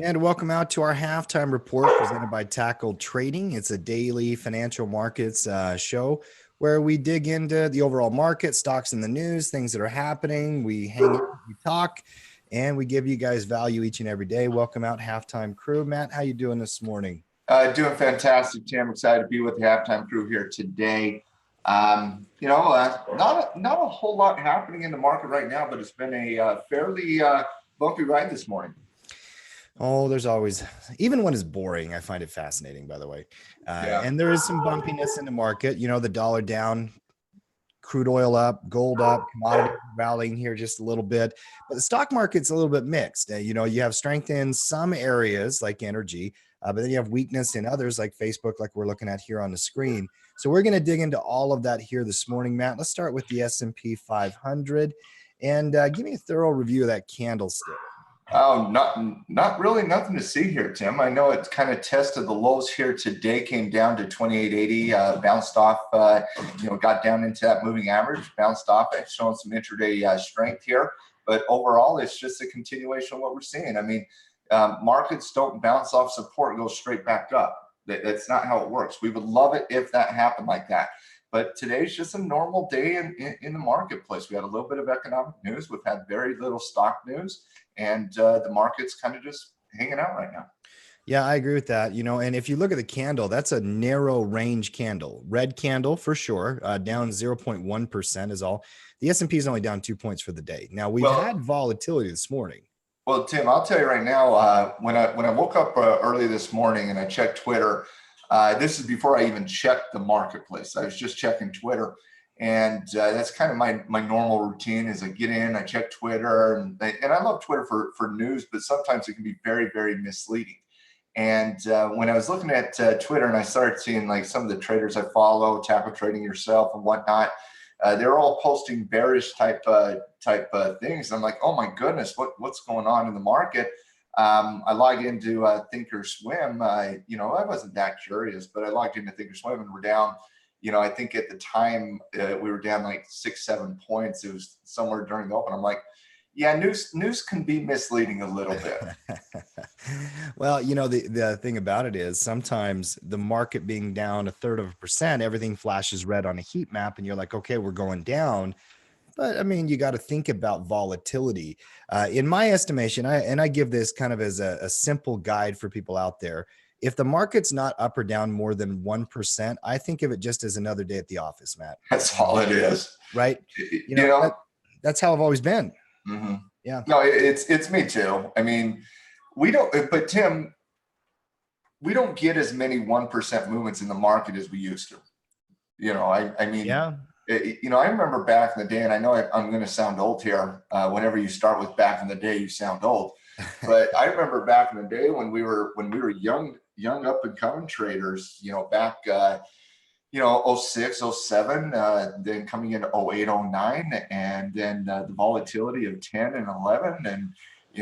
And welcome out to our halftime report presented by Tackle Trading. It's a daily financial markets show where we dig into the overall market, stocks in the news, things that are happening. We hang out, we talk, and we give you guys value each and every day. Welcome out, halftime crew. Matt, how you doing this morning? Doing fantastic, Tim. Excited to be with the halftime crew here today. Not a whole lot happening in the market right now, but it's been a fairly bumpy ride this morning. Oh, there's always, even when it's boring, I find it fascinating, by the way. And there is some bumpiness in the market. You know, the dollar down, crude oil up, gold up, commodity rallying here just a little bit. But the stock market's a little bit mixed. You have strength in some areas like energy, but then you have weakness in others like Facebook, like we're looking at here on the screen. So we're going to dig into all of that here this morning, Matt. Let's start with the S&P 500 and give me a thorough review of that candlestick. Oh, not really nothing to see here, Tim. I know it kind of tested the lows here today, came down to 2880, bounced off, got down into that moving average, bounced off, showing some intraday strength here. But overall, it's just a continuation of what we're seeing. I mean, markets don't bounce off support and go straight back up. That's not how it works. We would love it if that happened like that. But today's just a normal day in the marketplace. We had a little bit of economic news. We've had very little stock news. And the market's kind of just hanging out right now. Yeah, I agree with that. And if you look at the candle, that's a narrow range candle, red candle for sure, down 0.1% is all. The S&P is only down 2 points for the day. Now we've had volatility this morning. Well, Tim, I'll tell you right now, when I woke up early this morning and I checked Twitter, this is before I even checked the marketplace. I was just checking Twitter. And that's kind of my normal routine is I get in, I check Twitter, and I love Twitter for news, but sometimes it can be very, very misleading. And when I was looking at Twitter and I started seeing like some of the traders I follow, Tackle Trading yourself and whatnot, they're all posting bearish type things. And I'm like, oh my goodness, what's going on in the market? I logged into Thinkorswim. I wasn't that curious, but I logged into Thinkorswim and we're down. I think at the time we were down like 6-7 points. It was somewhere during the open. I'm like, yeah, news can be misleading a little bit. Well, the thing about it is sometimes the market being down 1/3%, everything flashes red on a heat map and you're like, okay, we're going down. But I mean, you got to think about volatility. In my estimation, I give this kind of as a simple guide for people out there. If the market's not up or down more than 1%, I think of it just as another day at the office, Matt. That's all it is. Right? That's how I've always been. Mm-hmm. Yeah. No, it's me too. I mean, but Tim, we don't get as many 1% movements in the market as we used to. I mean, yeah. I remember back in the day, and I know I'm going to sound old here. Whenever you start with back in the day, you sound old. But I remember back in the day when we were young up and coming traders, back, 06, 07, then coming into 08, 09, and then the volatility of 10 and 11. And,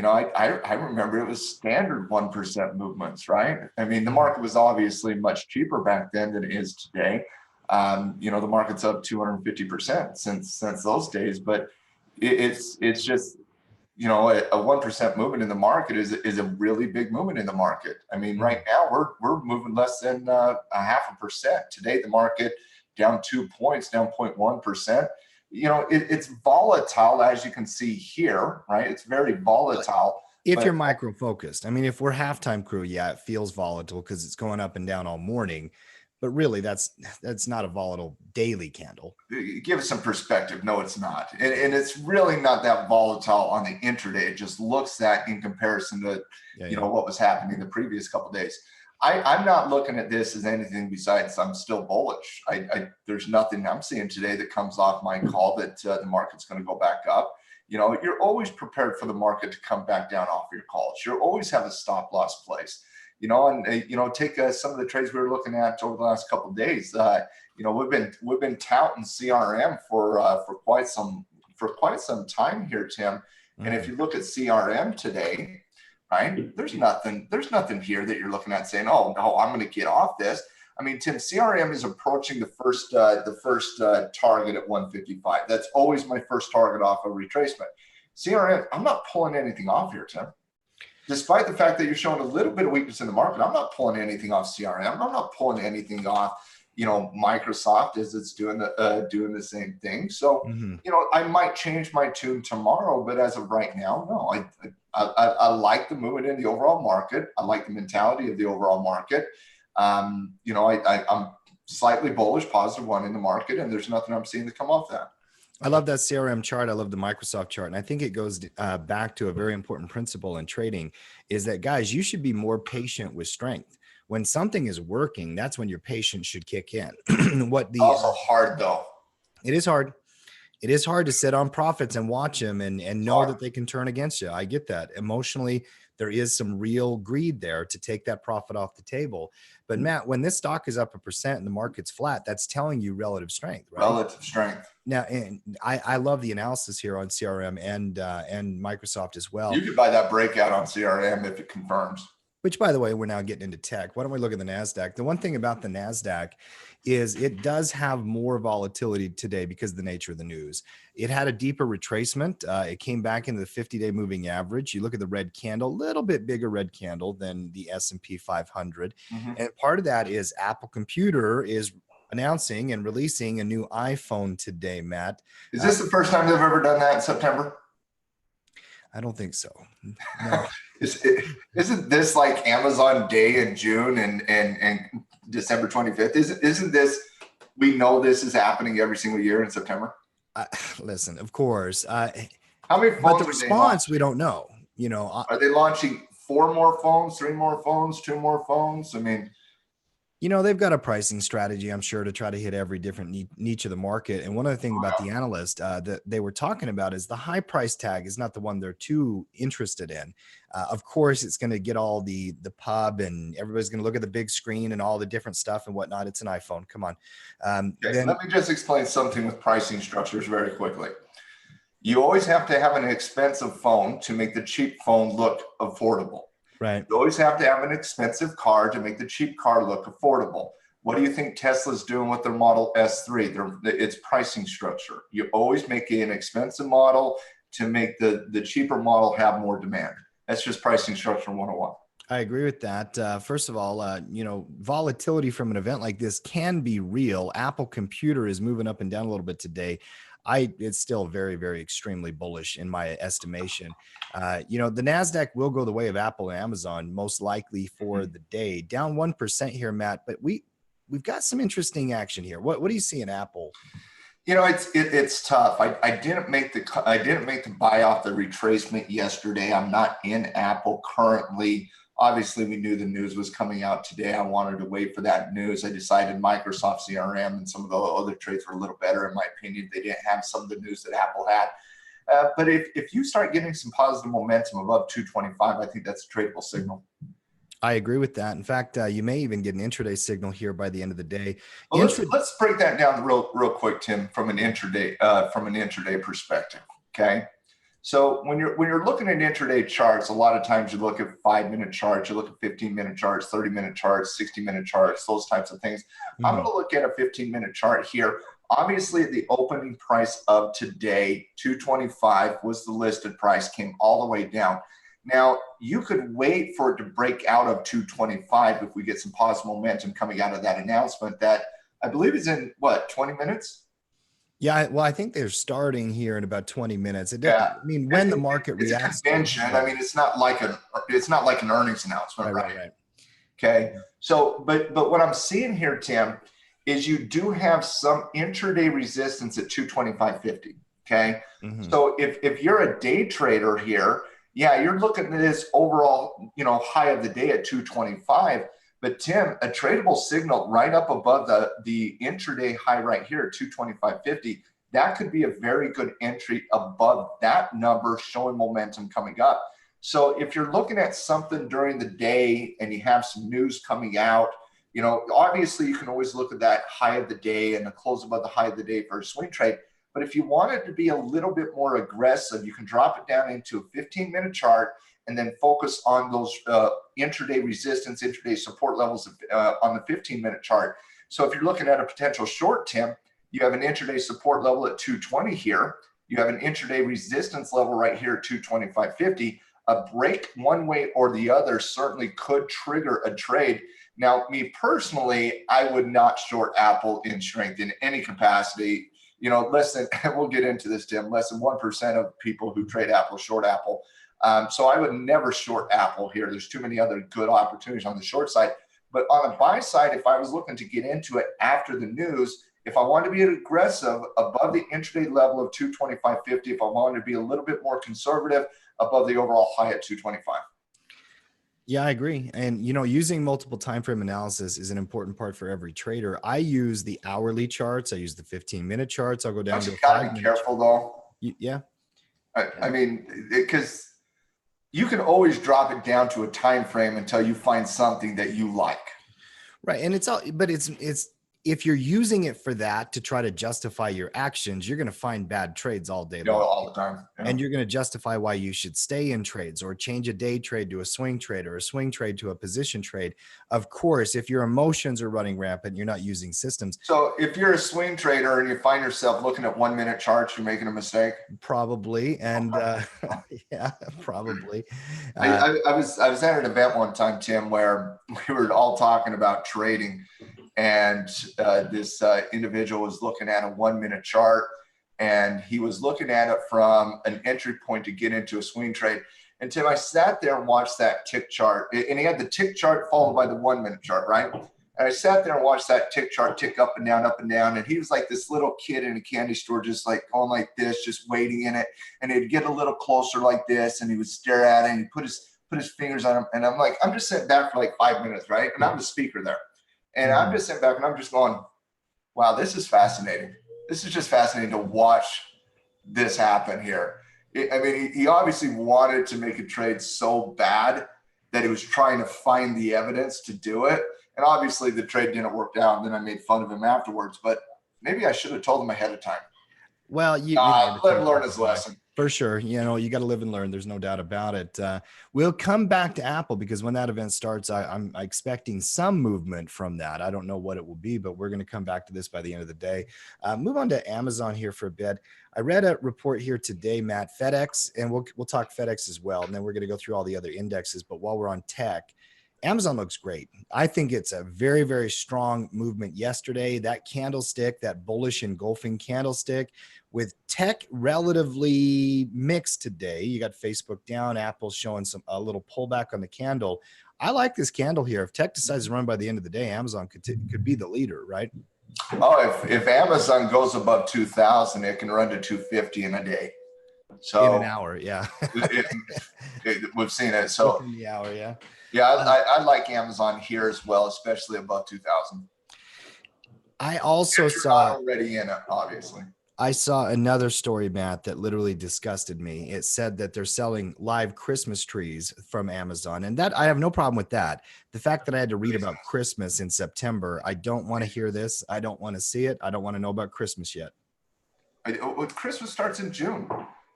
I remember it was standard 1% movements, right? I mean, the market was obviously much cheaper back then than it is today. The market's up 250% since those days, but it's just, a 1% movement in the market is a really big movement in the market. I mean, right now we're moving less than 0.5%. Today, the market down 2 points, down 0.1%. It's volatile, as you can see here, right? It's very volatile. If you're micro focused, I mean, if we're halftime crew, yeah, it feels volatile because it's going up and down all morning. But really, that's not a volatile daily candle. Give us some perspective. No, it's not. And it's really not that volatile on the intraday. It just looks that in comparison to, what was happening the previous couple of days. I'm not looking at this as anything besides I'm still bullish. There's nothing I'm seeing today that comes off my call that the market's going to go back up. You're always prepared for the market to come back down off your calls. You always have a stop loss place. Take some of the trades we were looking at over the last couple of days. We've been touting CRM for quite some time here, Tim. Mm-hmm. And if you look at CRM today, right, there's nothing here that you're looking at saying, oh no, I'm going to get off this. I mean, Tim, CRM is approaching the first target at 155. That's always my first target off a retracement. CRM, I'm not pulling anything off here, Tim. despite the fact that you're showing a little bit of weakness in the market, I'm not pulling anything off CRM. I'm not pulling anything off, Microsoft as it's doing the same thing. So, I might change my tune tomorrow, but as of right now, no, I like the movement in the overall market. I like the mentality of the overall market. I'm slightly bullish, positive one in the market, and there's nothing I'm seeing to come off that. I love that CRM chart. I love the Microsoft chart. And I think it goes back to a very important principle in trading is that, guys, you should be more patient with strength. When something is working, that's when your patience should kick in. Also hard, though. It is hard. It is hard to sit on profits and watch them and know that they can turn against you. I get that. Emotionally, there is some real greed there to take that profit off the table. But Matt, when this stock is up 1% and the market's flat, that's telling you relative strength, right? Relative strength. Now, and I love the analysis here on CRM and Microsoft as well. You could buy that breakout on CRM if it confirms. Which, by the way, we're now getting into tech. Why don't we look at the NASDAQ? The one thing about the NASDAQ is it does have more volatility today because of the nature of the news. It had a deeper retracement. It came back into the 50-day moving average. You look at the red candle, a little bit bigger red candle than the S&P 500. And part of that is Apple Computer is announcing and releasing a new iPhone today, Matt. Is this the first time they've ever done that in September? I don't think so. No. Isn't this like Amazon Day in June and December 25th? Isn't this, we know this is happening every single year in September? Listen, of course. How many phones but the response, we don't know. Are they launching 4 more phones, 3 more phones, 2 more phones? I mean, they've got a pricing strategy, I'm sure, to try to hit every different niche of the market. And one other thing about the analyst that they were talking about is the high price tag is not the one they're too interested in. Of course, it's going to get all the pub and everybody's going to look at the big screen and all the different stuff and whatnot. It's an iPhone. Come on. Okay, let me just explain something with pricing structures very quickly. You always have to have an expensive phone to make the cheap phone look affordable. Right. You always have to have an expensive car to make the cheap car look affordable. What do you think Tesla's doing with their Model S3? It's pricing structure. You always make an expensive model to make the cheaper model have more demand. That's just pricing structure 101. I agree with that. First of all, volatility from an event like this can be real. Apple Computer is moving up and down a little bit today. It's still very, very extremely bullish in my estimation. The NASDAQ will go the way of Apple and Amazon, most likely for the day. Down 1% here, Matt, but we've got some interesting action here. What do you see in Apple? It's tough. I didn't make the buy off the retracement yesterday. I'm not in Apple currently. Obviously, we knew the news was coming out today. I wanted to wait for that news. I decided Microsoft CRM and some of the other trades were a little better, in my opinion. They didn't have some of the news that Apple had. But if you start getting some positive momentum above 225, I think that's a tradable signal. I agree with that. In fact, you may even get an intraday signal here by the end of the day. Well, let's break that down real quick, Tim, from an intraday perspective. Okay. So when you're looking at intraday charts, a lot of times you look at 5-minute charts, you look at 15-minute charts, 30-minute charts, 60-minute charts, those types of things. I'm going to look at a 15-minute chart here. Obviously, the opening price of today, 225, was the listed price, came all the way down. Now, you could wait for it to break out of 225 if we get some positive momentum coming out of that announcement that I believe is in, 20 minutes? Yeah, well, I think they're starting here in about 20 minutes. I mean, when the market reacts, it's a convention. I mean, it's not like an earnings announcement, right? Okay. So, but what I'm seeing here, Tim, is you do have some intraday resistance at 225.50. Okay. So if you're a day trader here, you're looking at this overall, high of the day at 225. But Tim, a tradable signal right up above the intraday high right here at 225.50, that could be a very good entry above that number, showing momentum coming up. So if you're looking at something during the day and you have some news coming out, obviously you can always look at that high of the day and the close above the high of the day for a swing trade. But if you want it to be a little bit more aggressive, you can drop it down into a 15-minute chart and then focus on those intraday resistance, intraday support levels on the 15-minute chart. So if you're looking at a potential short, Tim, you have an intraday support level at 220 here. You have an intraday resistance level right here at 225.50. a break one way or the other certainly could trigger a trade. Now, me personally, I would not short Apple in strength in any capacity. Less than, we'll get into this, Tim, less than 1% of people who trade Apple short Apple. So I would never short Apple here. There's too many other good opportunities on the short side. But on the buy side, if I was looking to get into it after the news, if I wanted to be aggressive above the intraday level of 225.50, if I wanted to be a little bit more conservative above the overall high at 225. Yeah, I agree. And, using multiple time frame analysis is an important part for every trader. I use the hourly charts. I use the 15-minute charts. I'll go down to a 5-minute. Be careful though. Yeah. I mean, because you can always drop it down to a time frame until you find something that you like. Right. And it's if you're using it for that to try to justify your actions, you're going to find bad trades all day long. All the time. Yeah. And you're going to justify why you should stay in trades or change a day trade to a swing trade or a swing trade to a position trade. Of course, if your emotions are running rampant, you're not using systems. So if you're a swing trader and you find yourself looking at 1-minute charts, you're making a mistake. Probably. And yeah, probably. I was at an event one time, Tim, where we were all talking about trading. And this individual was looking at a 1-minute chart, and he was looking at it from an entry point to get into a swing trade. And Tim, I sat there and watched that tick chart, and he had the tick chart followed by the 1-minute chart, right? And I sat there and watched that tick chart tick up and down, and he was like this little kid in a candy store, just like going like this, just waiting in it. And he'd get a little closer like this, and he would stare at it, and he'd put his fingers on him. And I'm like, I'm just sitting back for like 5 minutes, right? And I'm the speaker there. And I'm just sitting back and I'm just going, wow, this is fascinating. This is just fascinating to watch this happen here. He obviously wanted to make a trade so bad that he was trying to find the evidence to do it. And obviously the trade didn't work out. And then I made fun of him afterwards, but maybe I should have told him ahead of time. Well, let him learn his lesson. For sure. You got to live and learn. There's no doubt about it. We'll come back to Apple because when that event starts, I'm expecting some movement from that. I don't know what it will be, but we're going to come back to this by the end of the day. Move on to Amazon here for a bit. I read a report here today, Matt, FedEx, and we'll talk FedEx as well. And then we're going to go through all the other indexes. But while we're on tech, Amazon looks great. I think it's a very, very strong movement yesterday. That candlestick, that bullish engulfing candlestick, with tech relatively mixed today. You got Facebook down, Apple showing a little pullback on the candle. I like this candle here. If tech decides to run by the end of the day, Amazon could be the leader, right? Oh, if Amazon goes above 2,000, it can run to 250 in a day. So in an hour, yeah. We've seen it. So in the hour, yeah. Yeah, I like Amazon here as well, especially above 2,000. I also saw already in it, obviously. I saw another story, Matt, that literally disgusted me. It said that they're selling live Christmas trees from Amazon, and that I have no problem with that. The fact that I had to read about Christmas in September, I don't want to hear this. I don't want to see it. I don't want to know about Christmas yet. Christmas starts in June.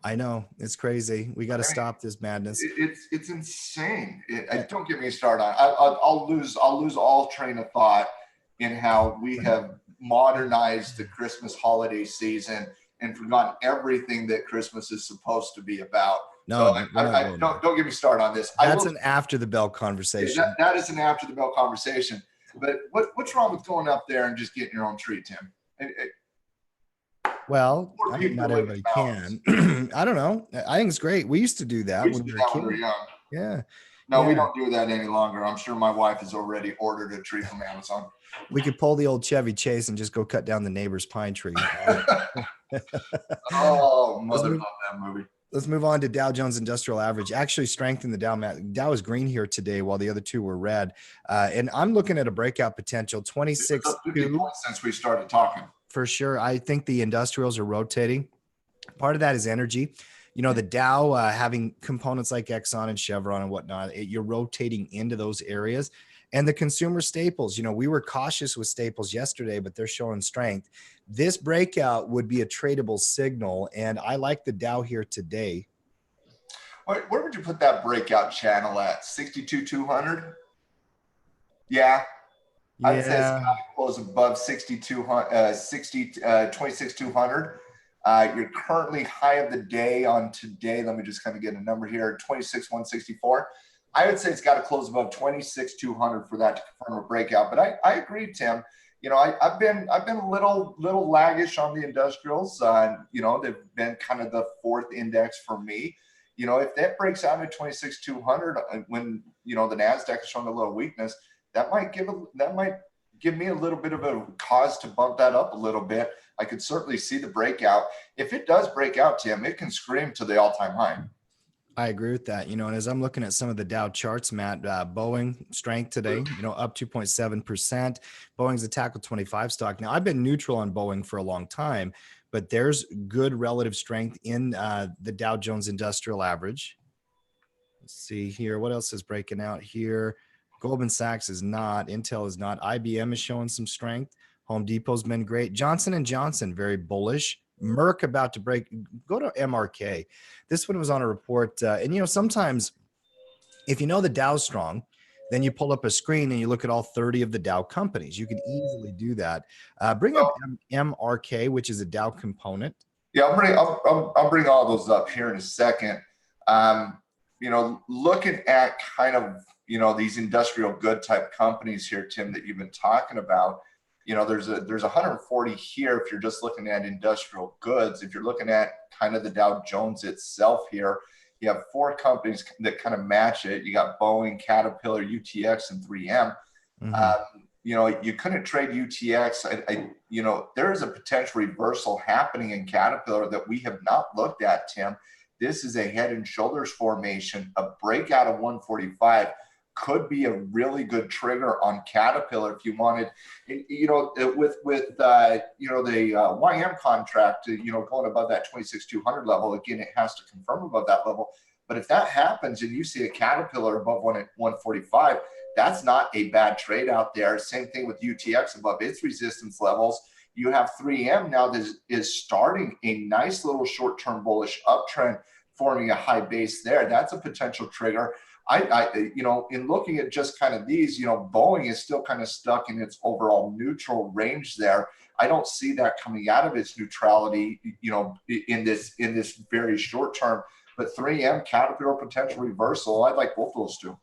I know, it's crazy. We got to stop this madness. It's insane. Don't get me started on. I'll lose all train of thought in how we have modernized the Christmas holiday season and forgotten everything that Christmas is supposed to be about. No, so don't get me started on this. That's an after the bell conversation. That is an after the bell conversation. But what's wrong with going up there and just getting your own tree, Tim? Well, I mean, not everybody can. I don't know. I think it's great. We used to do that when we were young. Yeah. No, we don't do that any longer. I'm sure my wife has already ordered a tree from Amazon. We could pull the old Chevy Chase and just go cut down the neighbor's pine tree. Oh, mother love that movie. Let's move on to Dow Jones Industrial Average. Actually strengthened the Dow. Dow is green here today while the other two were red. And I'm looking at a breakout potential, 26. Since we started talking. For sure. I think the industrials are rotating. Part of that is energy. The Dow having components like Exxon and Chevron and whatnot, you're rotating into those areas. And the consumer staples, we were cautious with staples yesterday, but they're showing strength. This breakout would be a tradable signal. And I like the Dow here today. Where would you put that breakout channel at? 62,200? Yeah. I'd say it's got to close above 26,200. You're currently high of the day on today. Let me just kind of get a number here, 26,164. I would say it's got to close above 26,200 for that to confirm a breakout. But I agree, Tim. I've been a little laggish on the industrials. They've been kind of the fourth index for me. If that breaks out at 26,200, when the Nasdaq is showing a little weakness, that might give me a little bit of a cause to bump that up a little bit. I could certainly see the breakout. If it does break out, Tim, it can scream to the all-time high. I agree with that. And as I'm looking at some of the Dow charts, Matt, Boeing strength today, up 2.7%. Boeing's a tackle 25 stock. Now, I've been neutral on Boeing for a long time, but there's good relative strength in the Dow Jones Industrial Average. Let's see here. What else is breaking out here? Goldman Sachs is not. Intel is not. IBM is showing some strength. Home Depot's been great. Johnson & Johnson, very bullish. Merck about to break. Go to MRK. This one was on a report. And sometimes if the Dow's strong, then you pull up a screen and you look at all 30 of the Dow companies. You can easily do that. Bring up MRK, which is a Dow component. Yeah, I'll bring all those up here in a second. Looking at kind of, these industrial good type companies here, Tim, that you've been talking about, there's 140 here if you're just looking at industrial goods. If you're looking at kind of the Dow Jones itself here, you have 4 companies that kind of match it. You got Boeing, Caterpillar, UTX, and 3M. Mm-hmm. You couldn't trade UTX. There is a potential reversal happening in Caterpillar that we have not looked at, Tim. This is a head and shoulders formation. A breakout of 145 could be a really good trigger on Caterpillar if you wanted, with the YM contract, going above that 26,200 level. Again, it has to confirm above that level. But if that happens and you see a Caterpillar above 145, that's not a bad trade out there. Same thing with UTX above its resistance levels. You have 3M now that is starting a nice little short-term bullish uptrend, forming a high base there. That's a potential trigger. In looking at just kind of these, Boeing is still kind of stuck in its overall neutral range there. I don't see that coming out of its neutrality, in this very short term. But 3M, Caterpillar, potential reversal. I like both those two.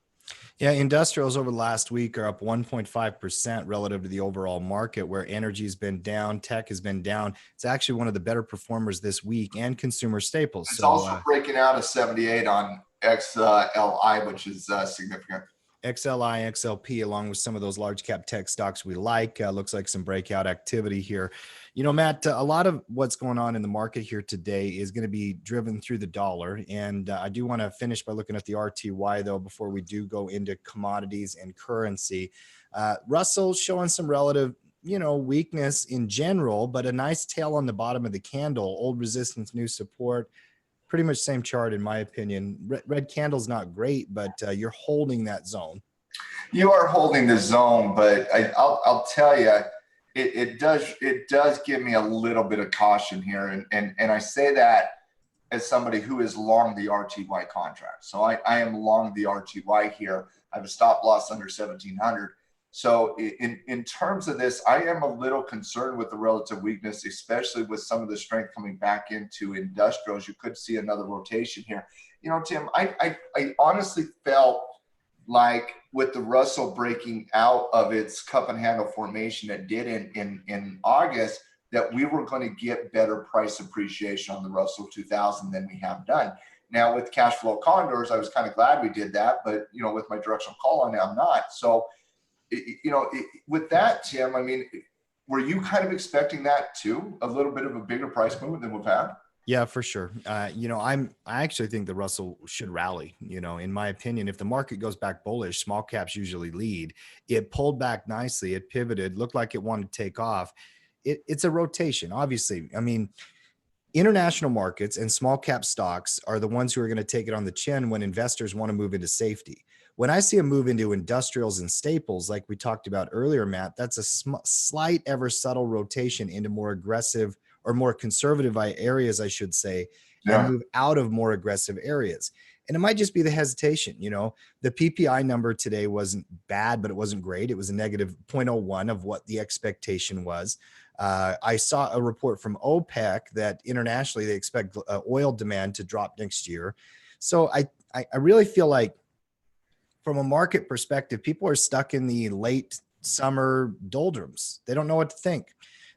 Yeah, industrials over the last week are up 1.5% relative to the overall market, where energy has been down, tech has been down. It's actually one of the better performers this week, and consumer staples. It's also breaking out a 78 on XLI, which is significant. XLI, XLP, along with some of those large cap tech stocks we like. Looks like some breakout activity here. Matt, a lot of what's going on in the market here today is going to be driven through the dollar. And I do want to finish by looking at the RTY, though, before we do go into commodities and currency. Russell showing some relative, weakness in general, but a nice tail on the bottom of the candle. Old resistance, new support. Pretty much same chart, in my opinion. Red candle's not great, but you're holding that zone. You are holding the zone, but I'll tell you, it does give me a little bit of caution here, and I say that as somebody who is long the RTY contract. So I am long the RTY here. I have a stop loss under 1,700. So in terms of this, I am a little concerned with the relative weakness, especially with some of the strength coming back into industrials. You could see another rotation here. Tim, I honestly felt like with the Russell breaking out of its cup and handle formation it did in August, that we were going to get better price appreciation on the Russell 2000 than we have done. Now with cash flow condors, I was kind of glad we did that, but with my directional call on it, I'm not. So with that, Tim, I mean, were you kind of expecting that too? A little bit of a bigger price movement than we've had? Yeah, for sure. I actually think the Russell should rally. In my opinion, if the market goes back bullish, small caps usually lead. It pulled back nicely. It pivoted, looked like it wanted to take off. It's a rotation, obviously. I mean, international markets and small cap stocks are the ones who are going to take it on the chin when investors want to move into safety. When I see a move into industrials and staples, like we talked about earlier, Matt, that's a slight, ever subtle rotation into more aggressive or more conservative areas, I should say, and move out of more aggressive areas. And it might just be the hesitation. The PPI number today wasn't bad, but it wasn't great. It was a negative 0.01 of what the expectation was. I saw a report from OPEC that internationally they expect oil demand to drop next year. So I really feel like from a market perspective, people are stuck in the late summer doldrums. They don't know what to think.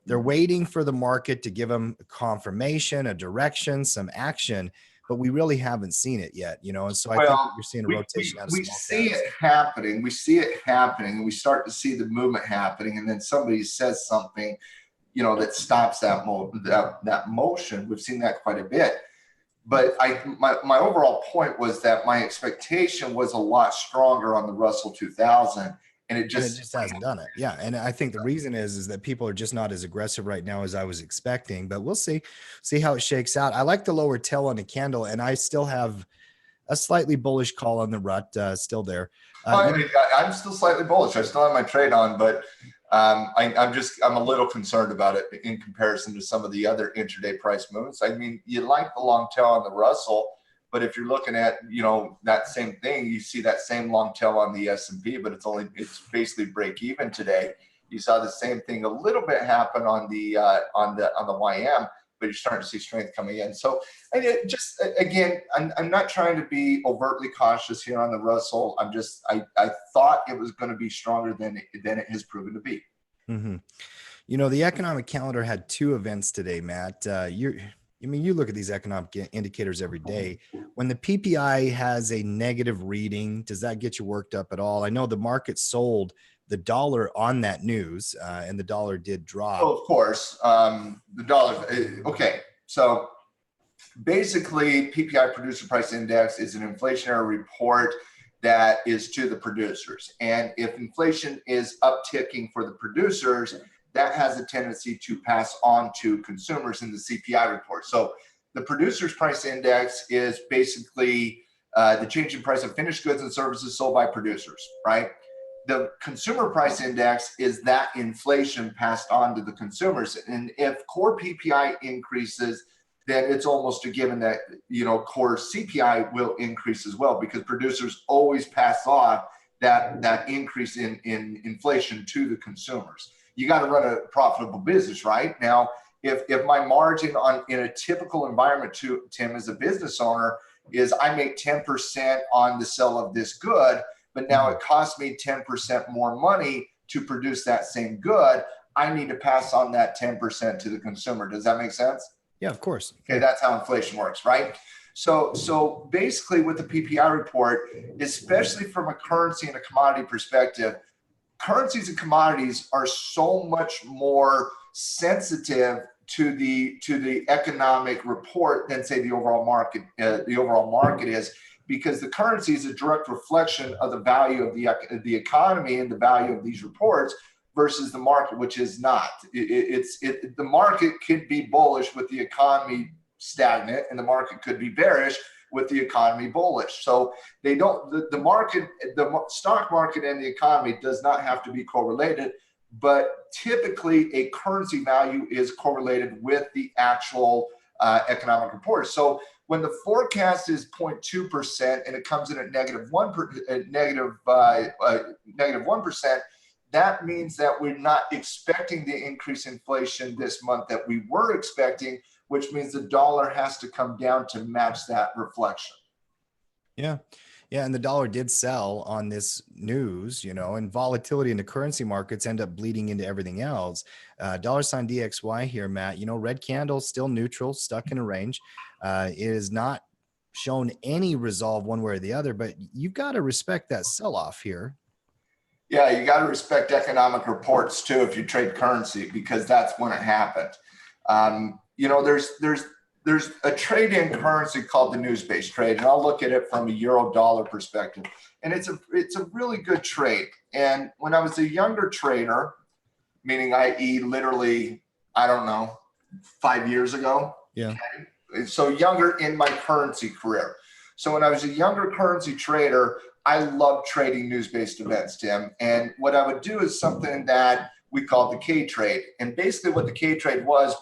They're waiting for the market to give them a confirmation, a direction, some action, but we really haven't seen it yet, you know. And so I think you're seeing a rotation out of we small see caps. it happening. We see it happening, and we start to see the movement happening, and then somebody says something, you know, that stops that motion. We've seen that quite a bit. But my overall point was that my expectation was a lot stronger on the Russell 2000, and it just hasn't done it. Yeah, and I think the reason is that people are just not as aggressive right now as I was expecting. But we'll see how it shakes out. I like the lower tail on the candle, and I still have a slightly bullish call on the rut still there. I'm still slightly bullish. I still have my trade on, but I'm a little concerned about it in comparison to some of the other intraday price moves. I mean, you like the long tail on the Russell, but if you're looking at, you know, that same thing, you see that same long tail on the S&P, but it's basically break even today. You saw the same thing a little bit happen on the YM, but you're starting to see strength coming in. So again, I'm not trying to be overtly cautious here on the Russell. I thought it was going to be stronger than it has proven to be. Mm-hmm. You know, the economic calendar had 2 events today, Matt. You look at these economic indicators every day. When the PPI has a negative reading, does that get you worked up at all? I know the market sold the dollar on that news, and the dollar did drop. Oh, of course. The dollar. Okay. So basically, PPI Producer Price Index is an inflationary report that is to the producers. And if inflation is upticking for the producers, that has a tendency to pass on to consumers in the CPI report. So the Producers Price Index is basically the change in price of finished goods and services sold by producers, right? The Consumer Price Index is that inflation passed on to the consumers. And if core PPI increases, then it's almost a given that, you know, core CPI will increase as well, because producers always pass on that increase in inflation to the consumers. You got to run a profitable business, right? Now, if my margin in a typical environment, Tim, as a business owner, is I make 10% on the sale of this good, but now it costs me 10% more money to produce that same good, I need to pass on that 10% to the consumer. Does that make sense? Yeah, of course. Okay, that's how inflation works, right? So basically with the PPI report, especially from a currency and a commodity perspective, currencies and commodities are so much more sensitive to the economic report than, say, the overall market is, because the currency is a direct reflection of the value of the economy and the value of these reports versus the market, which is not. The market could be bullish with the economy stagnant, and the market could be bearish with the economy bullish. So they don't. The stock market and the economy does not have to be correlated, but typically a currency value is correlated with the actual economic report. So when the forecast is 0.2% and it comes in at negative 1%, that means that we're not expecting the increase in inflation this month that we were expecting, which means the dollar has to come down to match that reflection. Yeah. Yeah. And the dollar did sell on this news, you know, and volatility in the currency markets end up bleeding into everything else. $ DXY here, Matt, you know, red candle, still neutral, stuck in a range. It is not shown any resolve one way or the other, but you've got to respect that sell-off here. Yeah, you got to respect economic reports too if you trade currency, because that's when it happened. You know, there's a trade in currency called the news-based trade, and I'll look at it from a euro-dollar perspective, and it's a really good trade. And when I was a younger trader, meaning i.e. literally, I don't know, 5 years ago. Yeah. Okay? So younger in my currency career. So when I was a younger currency trader, I loved trading news-based events, Tim. And what I would do is something that we called the K trade. And basically what the K trade was,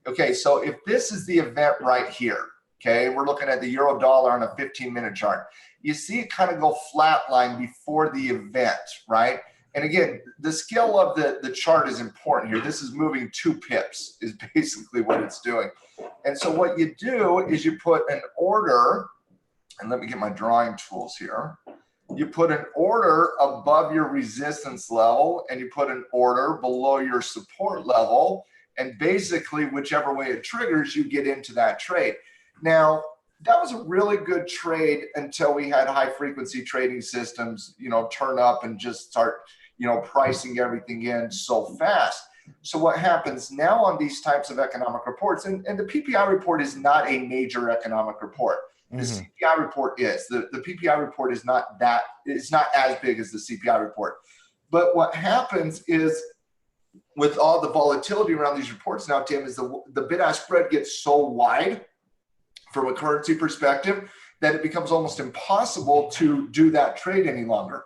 okay, so if this is the event right here, okay, we're looking at the euro dollar on a 15-minute chart. You see it kind of go flatline before the event, right? And again, the scale of the chart is important here. This is moving 2 pips is basically what it's doing. And so what you do is you put an order, and let me get my drawing tools here. You put an order above your resistance level and you put an order below your support level. And basically, whichever way it triggers, you get into that trade. Now, that was a really good trade until we had high frequency trading systems, turn up and just start, pricing everything in so fast. So what happens now on these types of economic reports, and the PPI report is not a major economic report. The CPI report is. The PPI report is not that, it's not as big as the CPI report. But what happens is with all the volatility around these reports now, Tim, is the bid-ask spread gets so wide from a currency perspective that it becomes almost impossible to do that trade any longer.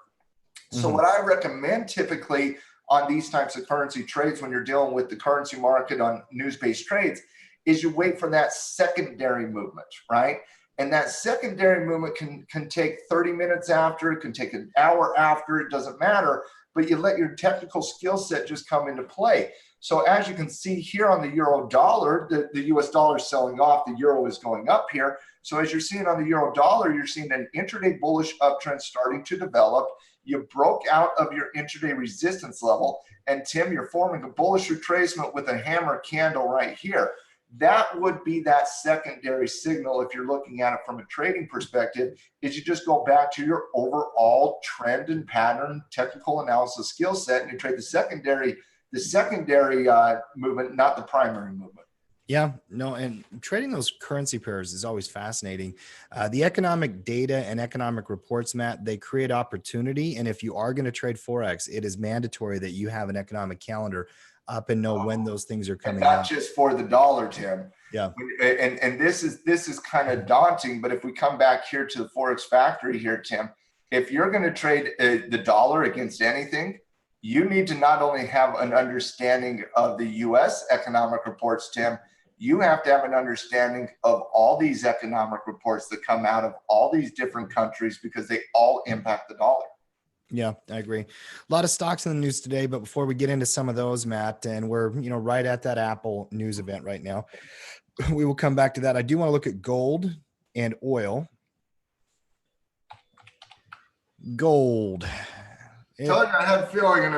So what I recommend typically on these types of currency trades when you're dealing with the currency market on news-based trades is you wait for that secondary movement, right? And that secondary movement can take 30 minutes after, it can take an hour after, it doesn't matter, but you let your technical skill set just come into play. So as you can see here on the euro dollar, the US dollar is selling off, the euro is going up here. So as you're seeing on the euro dollar, you're seeing an intraday bullish uptrend starting to develop. You broke out of your intraday resistance level. And Tim, you're forming a bullish retracement with a hammer candle right here. That would be that secondary signal if you're looking at it from a trading perspective, is you just go back to your overall trend and pattern technical analysis skill set and you trade the secondary movement, not the primary movement. Yeah, no, and trading those currency pairs is always fascinating. The economic data and economic reports, Matt, they create opportunity. And if you are going to trade Forex, it is mandatory that you have an economic calendar up and know when those things are coming not out. Just for the dollar, Tim. Yeah. And this is kind of daunting, but if we come back here to the Forex factory here, Tim, if you're going to trade the dollar against anything, you need to not only have an understanding of the US economic reports, Tim, you have to have an understanding of all these economic reports that come out of all these different countries because they all impact the dollar. Yeah, I agree. A lot of stocks in the news today, but before we get into some of those, Matt, and we're, right at that Apple news event right now, we will come back to that. I do want to look at gold and oil. Gold. Tell you, I had a feeling, and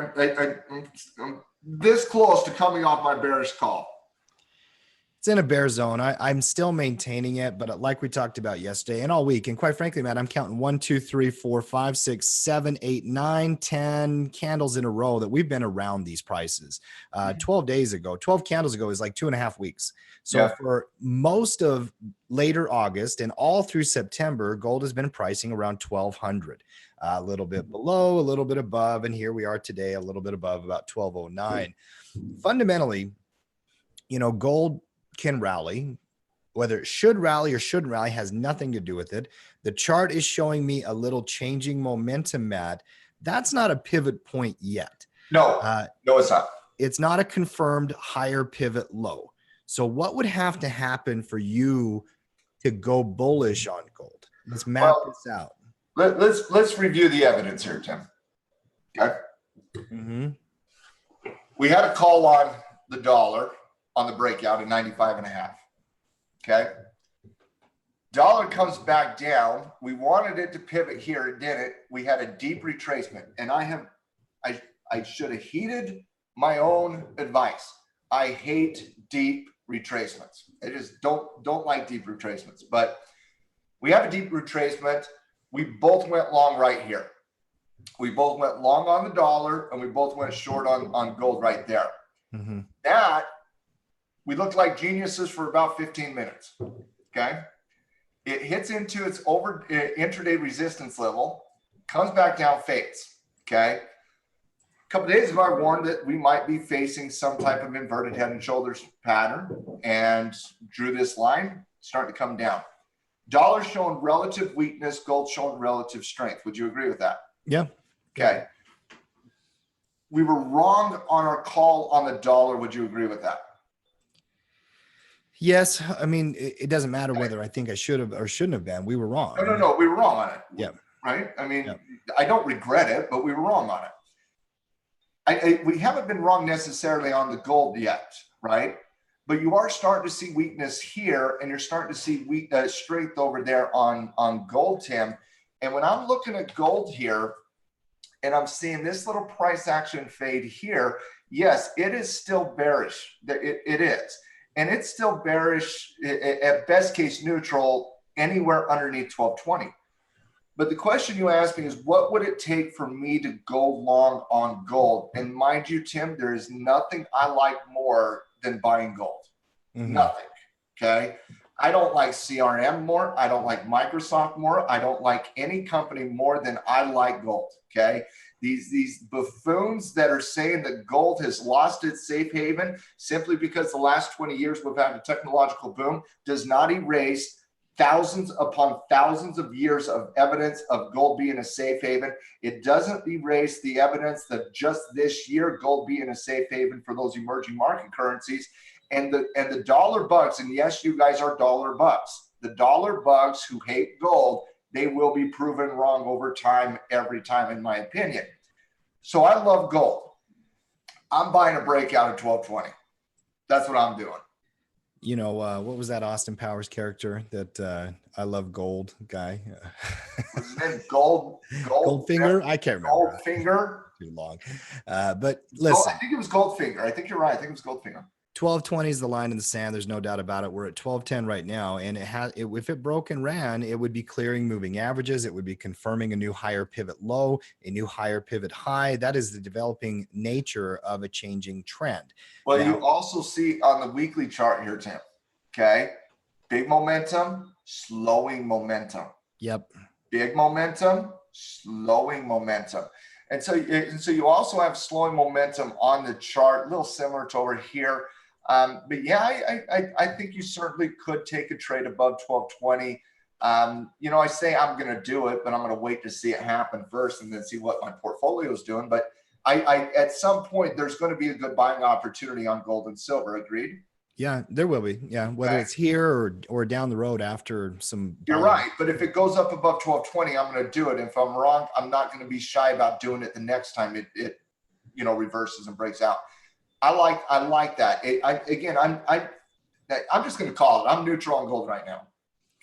I'm this close to coming off my bearish call. It's in a bear zone. I'm still maintaining it, but like we talked about yesterday and all week, and quite frankly, Matt, I'm counting 1, 2, 3, 4, 5, 6, 7, 8, 9, 10 candles in a row that we've been around these prices. 12 candles ago is like 2.5 weeks. So for most of later August and all through September, gold has been pricing around 1,200, a little bit below, a little bit above, and here we are today, a little bit above, about 1,209. Fundamentally, gold can rally. Whether it should rally or shouldn't rally has nothing to do with it. The chart is showing me a little changing momentum, Matt. That's not a pivot point yet. No, it's not. It's not a confirmed higher pivot low. So what would have to happen for you to go bullish on gold? Let's map this out. Let's review the evidence here, Tim. Okay. We had a call on the dollar on the breakout at 95.5. Okay. Dollar comes back down. We wanted it to pivot here. It didn't. We had a deep retracement. And I should have heeded my own advice. I hate deep retracements. I just don't like deep retracements. But we have a deep retracement. We both went long right here. We both went long on the dollar and we both went short on gold right there. That we looked like geniuses for about 15 minutes, okay? It hits into its intraday resistance level, comes back down, fades, okay? A couple of days ago, I warned that we might be facing some type of inverted head and shoulders pattern and drew this line, starting to come down. Dollar showing relative weakness, gold showing relative strength. Would you agree with that? Yeah. Okay. We were wrong on our call on the dollar. Would you agree with that? Yes. I mean, it doesn't matter whether I think I should have or shouldn't have been. We were wrong. No. We were wrong on it. Yeah. Right. I mean, I don't regret it, but we were wrong on it. we haven't been wrong necessarily on the gold yet, right? But you are starting to see weakness here, and you're starting to see strength over there on gold, Tim. And when I'm looking at gold here, and I'm seeing this little price action fade here, yes, it is still bearish. It is. And it's still bearish at best case neutral anywhere underneath 1220. But the question you asked me is, what would it take for me to go long on gold? And mind you, Tim, there is nothing I like more than buying gold. Nothing. Okay. I don't like CRM more. I don't like Microsoft more. I don't like any company more than I like gold. Okay. These buffoons that are saying that gold has lost its safe haven simply because the last 20 years we've had a technological boom does not erase thousands upon thousands of years of evidence of gold being a safe haven. It doesn't erase the evidence that just this year gold being a safe haven for those emerging market currencies. And the dollar bugs, and yes, you guys are dollar bugs. The dollar bugs who hate gold, they will be proven wrong over time, every time, in my opinion. So I love gold. I'm buying a breakout at 1220. That's what I'm doing. You know, what was that Austin Powers character that I love gold guy? What's his name? Goldfinger? I can't remember. Goldfinger? Too long. But listen. I think it was Goldfinger. I think you're right. I think it was Goldfinger. 1220 is the line in the sand. There's no doubt about it. We're at 1210 right now. And if it broke and ran, it would be clearing moving averages. It would be confirming a new higher pivot low, a new higher pivot high. That is the developing nature of a changing trend. Well, now, you also see on the weekly chart here, Tim, okay? Big momentum, slowing momentum. Yep. Big momentum, slowing momentum. And so you also have slowing momentum on the chart, a little similar to over here. But yeah, I think you certainly could take a trade above 1220. You know, I say I'm going to do it, but I'm going to wait to see it happen first and then see what my portfolio is doing. But I at some point, there's going to be a good buying opportunity on gold and silver. Agreed? Yeah, there will be. Yeah, whether it's here or down the road after some. You're right. But if it goes up above 1220, I'm going to do it. If I'm wrong, I'm not going to be shy about doing it the next time it you know, reverses and breaks out. I like that. I'm just going to call it. I'm neutral on gold right now.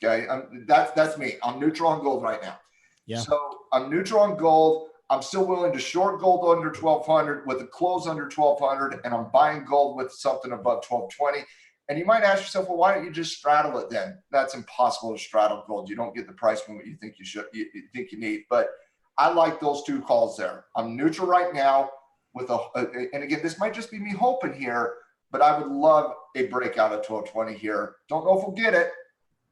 Okay, that's me. I'm neutral on gold right now. Yeah. So I'm neutral on gold. I'm still willing to short gold under 1200 with a close under 1200, and I'm buying gold with something above 1220. And you might ask yourself, well, why don't you just straddle it then? That's impossible to straddle gold. You don't get the price point you think you think you need. But I like those two calls there. I'm neutral right now. And again, this might just be me hoping here, but I would love a breakout at 1220 here. Don't know if we'll get it,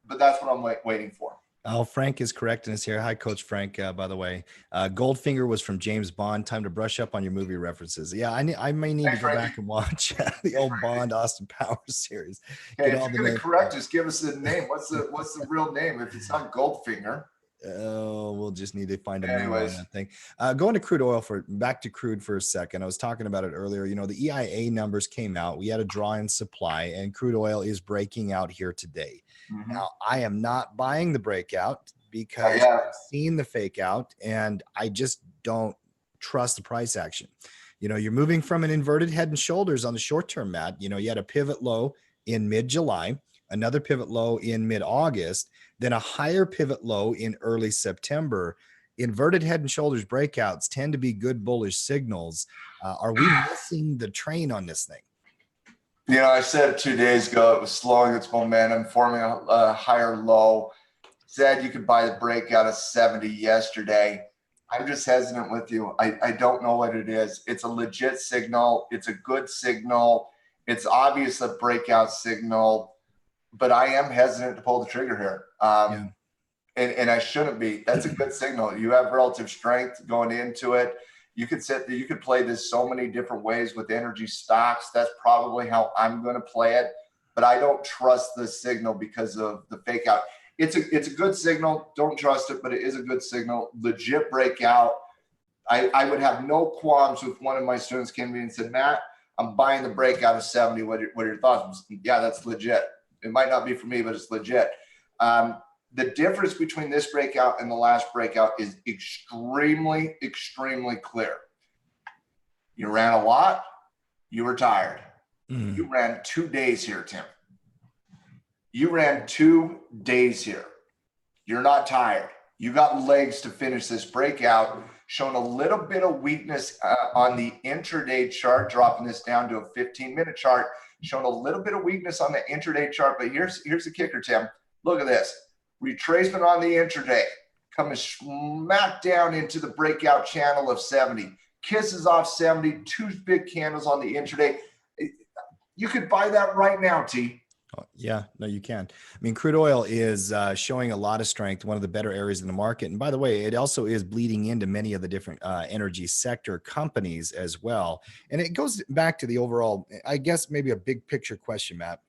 but that's what I'm waiting for. Oh, Frank is correcting us here. Hi, Coach Frank, by the way. Goldfinger was from James Bond. Time to brush up on your movie references. Yeah, I may need to go back and watch the old Bond Austin Powers series. Hey, if you're going to correct us, give us the name. What's the real name if it's not Goldfinger? Oh, we'll just need to find a name on that thing. Going to crude oil back to crude for a second. I was talking about it earlier. You know, the EIA numbers came out. We had a draw in supply, and crude oil is breaking out here today. Mm-hmm. Now, I am not buying the breakout because I've seen the fake out, and I just don't trust the price action. You know, you're moving from an inverted head and shoulders on the short term, Matt. You know, you had a pivot low in mid-July, another pivot low in mid-August, then a higher pivot low in early September. Inverted head and shoulders breakouts tend to be good bullish signals. Are we missing the train on this thing? You know, I said 2 days ago, it was slowing its momentum, forming a higher low. Said you could buy the breakout of 70 yesterday. I'm just hesitant with you. I don't know what it is. It's a legit signal. It's a good signal. It's obvious a breakout signal. But I am hesitant to pull the trigger here. And I shouldn't be. That's a good signal. You have relative strength going into it. You could play this so many different ways with energy stocks. That's probably how I'm going to play it. But I don't trust the signal because of the fake out. It's a good signal. Don't trust it, but it is a good signal. Legit breakout. I would have no qualms with one of my students came to me and said, Matt, I'm buying the breakout of 70. What are your thoughts? Yeah, that's legit. It might not be for me, but it's legit. The difference between this breakout and the last breakout is extremely, extremely clear. You ran a lot. You were tired. Mm. You ran 2 days here, Tim. You ran 2 days here. You're not tired. You got legs to finish this breakout. Shown a little bit of weakness on the intraday chart, dropping this down to a 15-minute chart. Shown a little bit of weakness on the intraday chart, but here's the kicker, Tim. Look at this. Retracement on the intraday, coming smack down into the breakout channel of 70. Kisses off 70, 2 big candles on the intraday. You could buy that right now, T. Oh, yeah, no, you can. I mean, crude oil is showing a lot of strength, one of the better areas in the market. And by the way, it also is bleeding into many of the different energy sector companies as well. And it goes back to the overall, I guess, maybe a big picture question, Matt.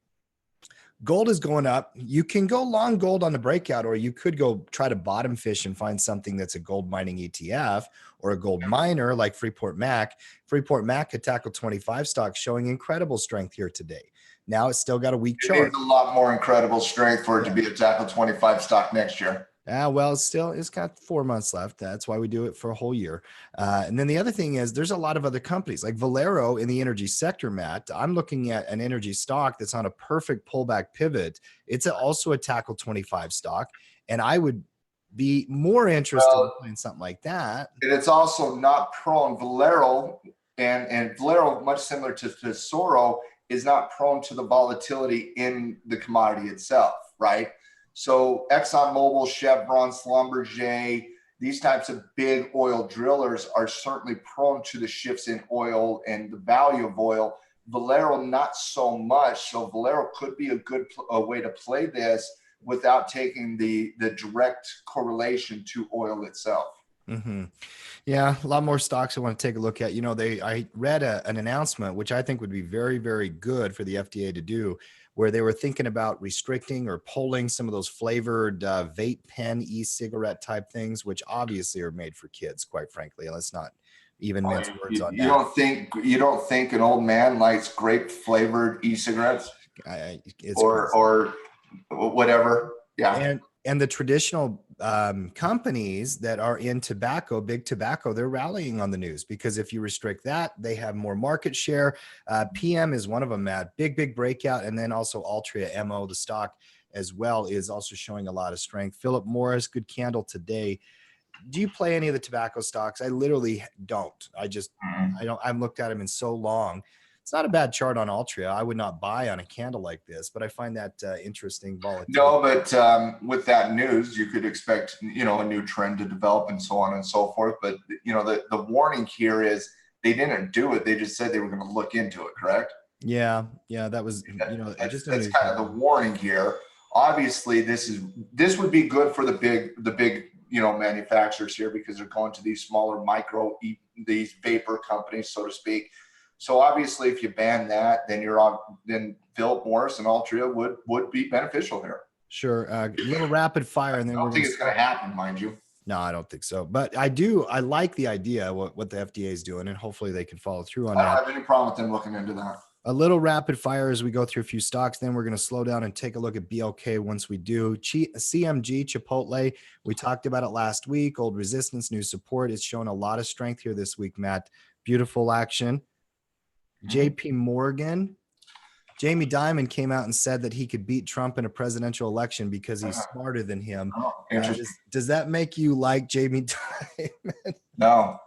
Gold is going up. You can go long gold on the breakout, or you could go try to bottom fish and find something that's a gold mining ETF or a gold miner like Freeport Mac. Freeport Mac could tackle 25 stocks, showing incredible strength here today. Now it's still got a weak chart. It needs a lot more incredible strength for it to be a tackle 25 stock next year. Well, it's got 4 months left. That's why we do it for a whole year. And then the other thing is there's a lot of other companies like Valero in the energy sector, Matt. I'm looking at an energy stock that's on a perfect pullback pivot. It's also a tackle 25 stock. And I would be more interested in something like that. And it's also not prone. Valero and Valero, much similar to Tesoro, is not prone to the volatility in the commodity itself, right? So ExxonMobil, Chevron, Schlumberger, these types of big oil drillers are certainly prone to the shifts in oil and the value of oil. Valero, not so much. So Valero could be a good way to play this without taking the direct correlation to oil itself. Mm-hmm. Yeah, a lot more stocks I want to take a look at. You know, I read an announcement, which I think would be very, very good for the FDA to do, where they were thinking about restricting or pulling some of those flavored vape pen, e-cigarette type things, which obviously are made for kids, quite frankly. Let's not even mince words on that. You don't think an old man likes grape flavored e-cigarettes or whatever? Yeah. And the traditional companies that are in tobacco, big tobacco, they're rallying on the news because if you restrict that, they have more market share. PM is one of them, Matt. Big breakout. And then also Altria MO, the stock as well, is also showing a lot of strength. Philip Morris, good candle today. Do you play any of the tobacco stocks? I literally don't. I haven't looked at them in so long. It's not a bad chart on Altria. I would not buy on a candle like this, but I find that interesting volatility. No, but with that news, you could expect, a new trend to develop and so on and so forth. But, the warning here is they didn't do it. They just said they were going to look into it, correct? Yeah. That was, that's kind of the warning here. Obviously, this would be good for the big, manufacturers here because they're going to these smaller these vapor companies, so to speak. So obviously, if you ban that, then Philip Morris and Altria would be beneficial here. Sure, a little rapid fire, and then I don't think it's going to happen, mind you. No, I don't think so. But I like the idea what the FDA is doing, and hopefully they can follow through on that. I don't have any problem with them looking into that. A little rapid fire as we go through a few stocks. Then we're going to slow down and take a look at BLK once we do. CMG, Chipotle, we talked about it last week. Old resistance, new support. It's shown a lot of strength here this week, Matt. Beautiful action. JP Morgan, Jamie Dimon came out and said that he could beat Trump in a presidential election because he's smarter than him. Does that make you like Jamie Dimon? No.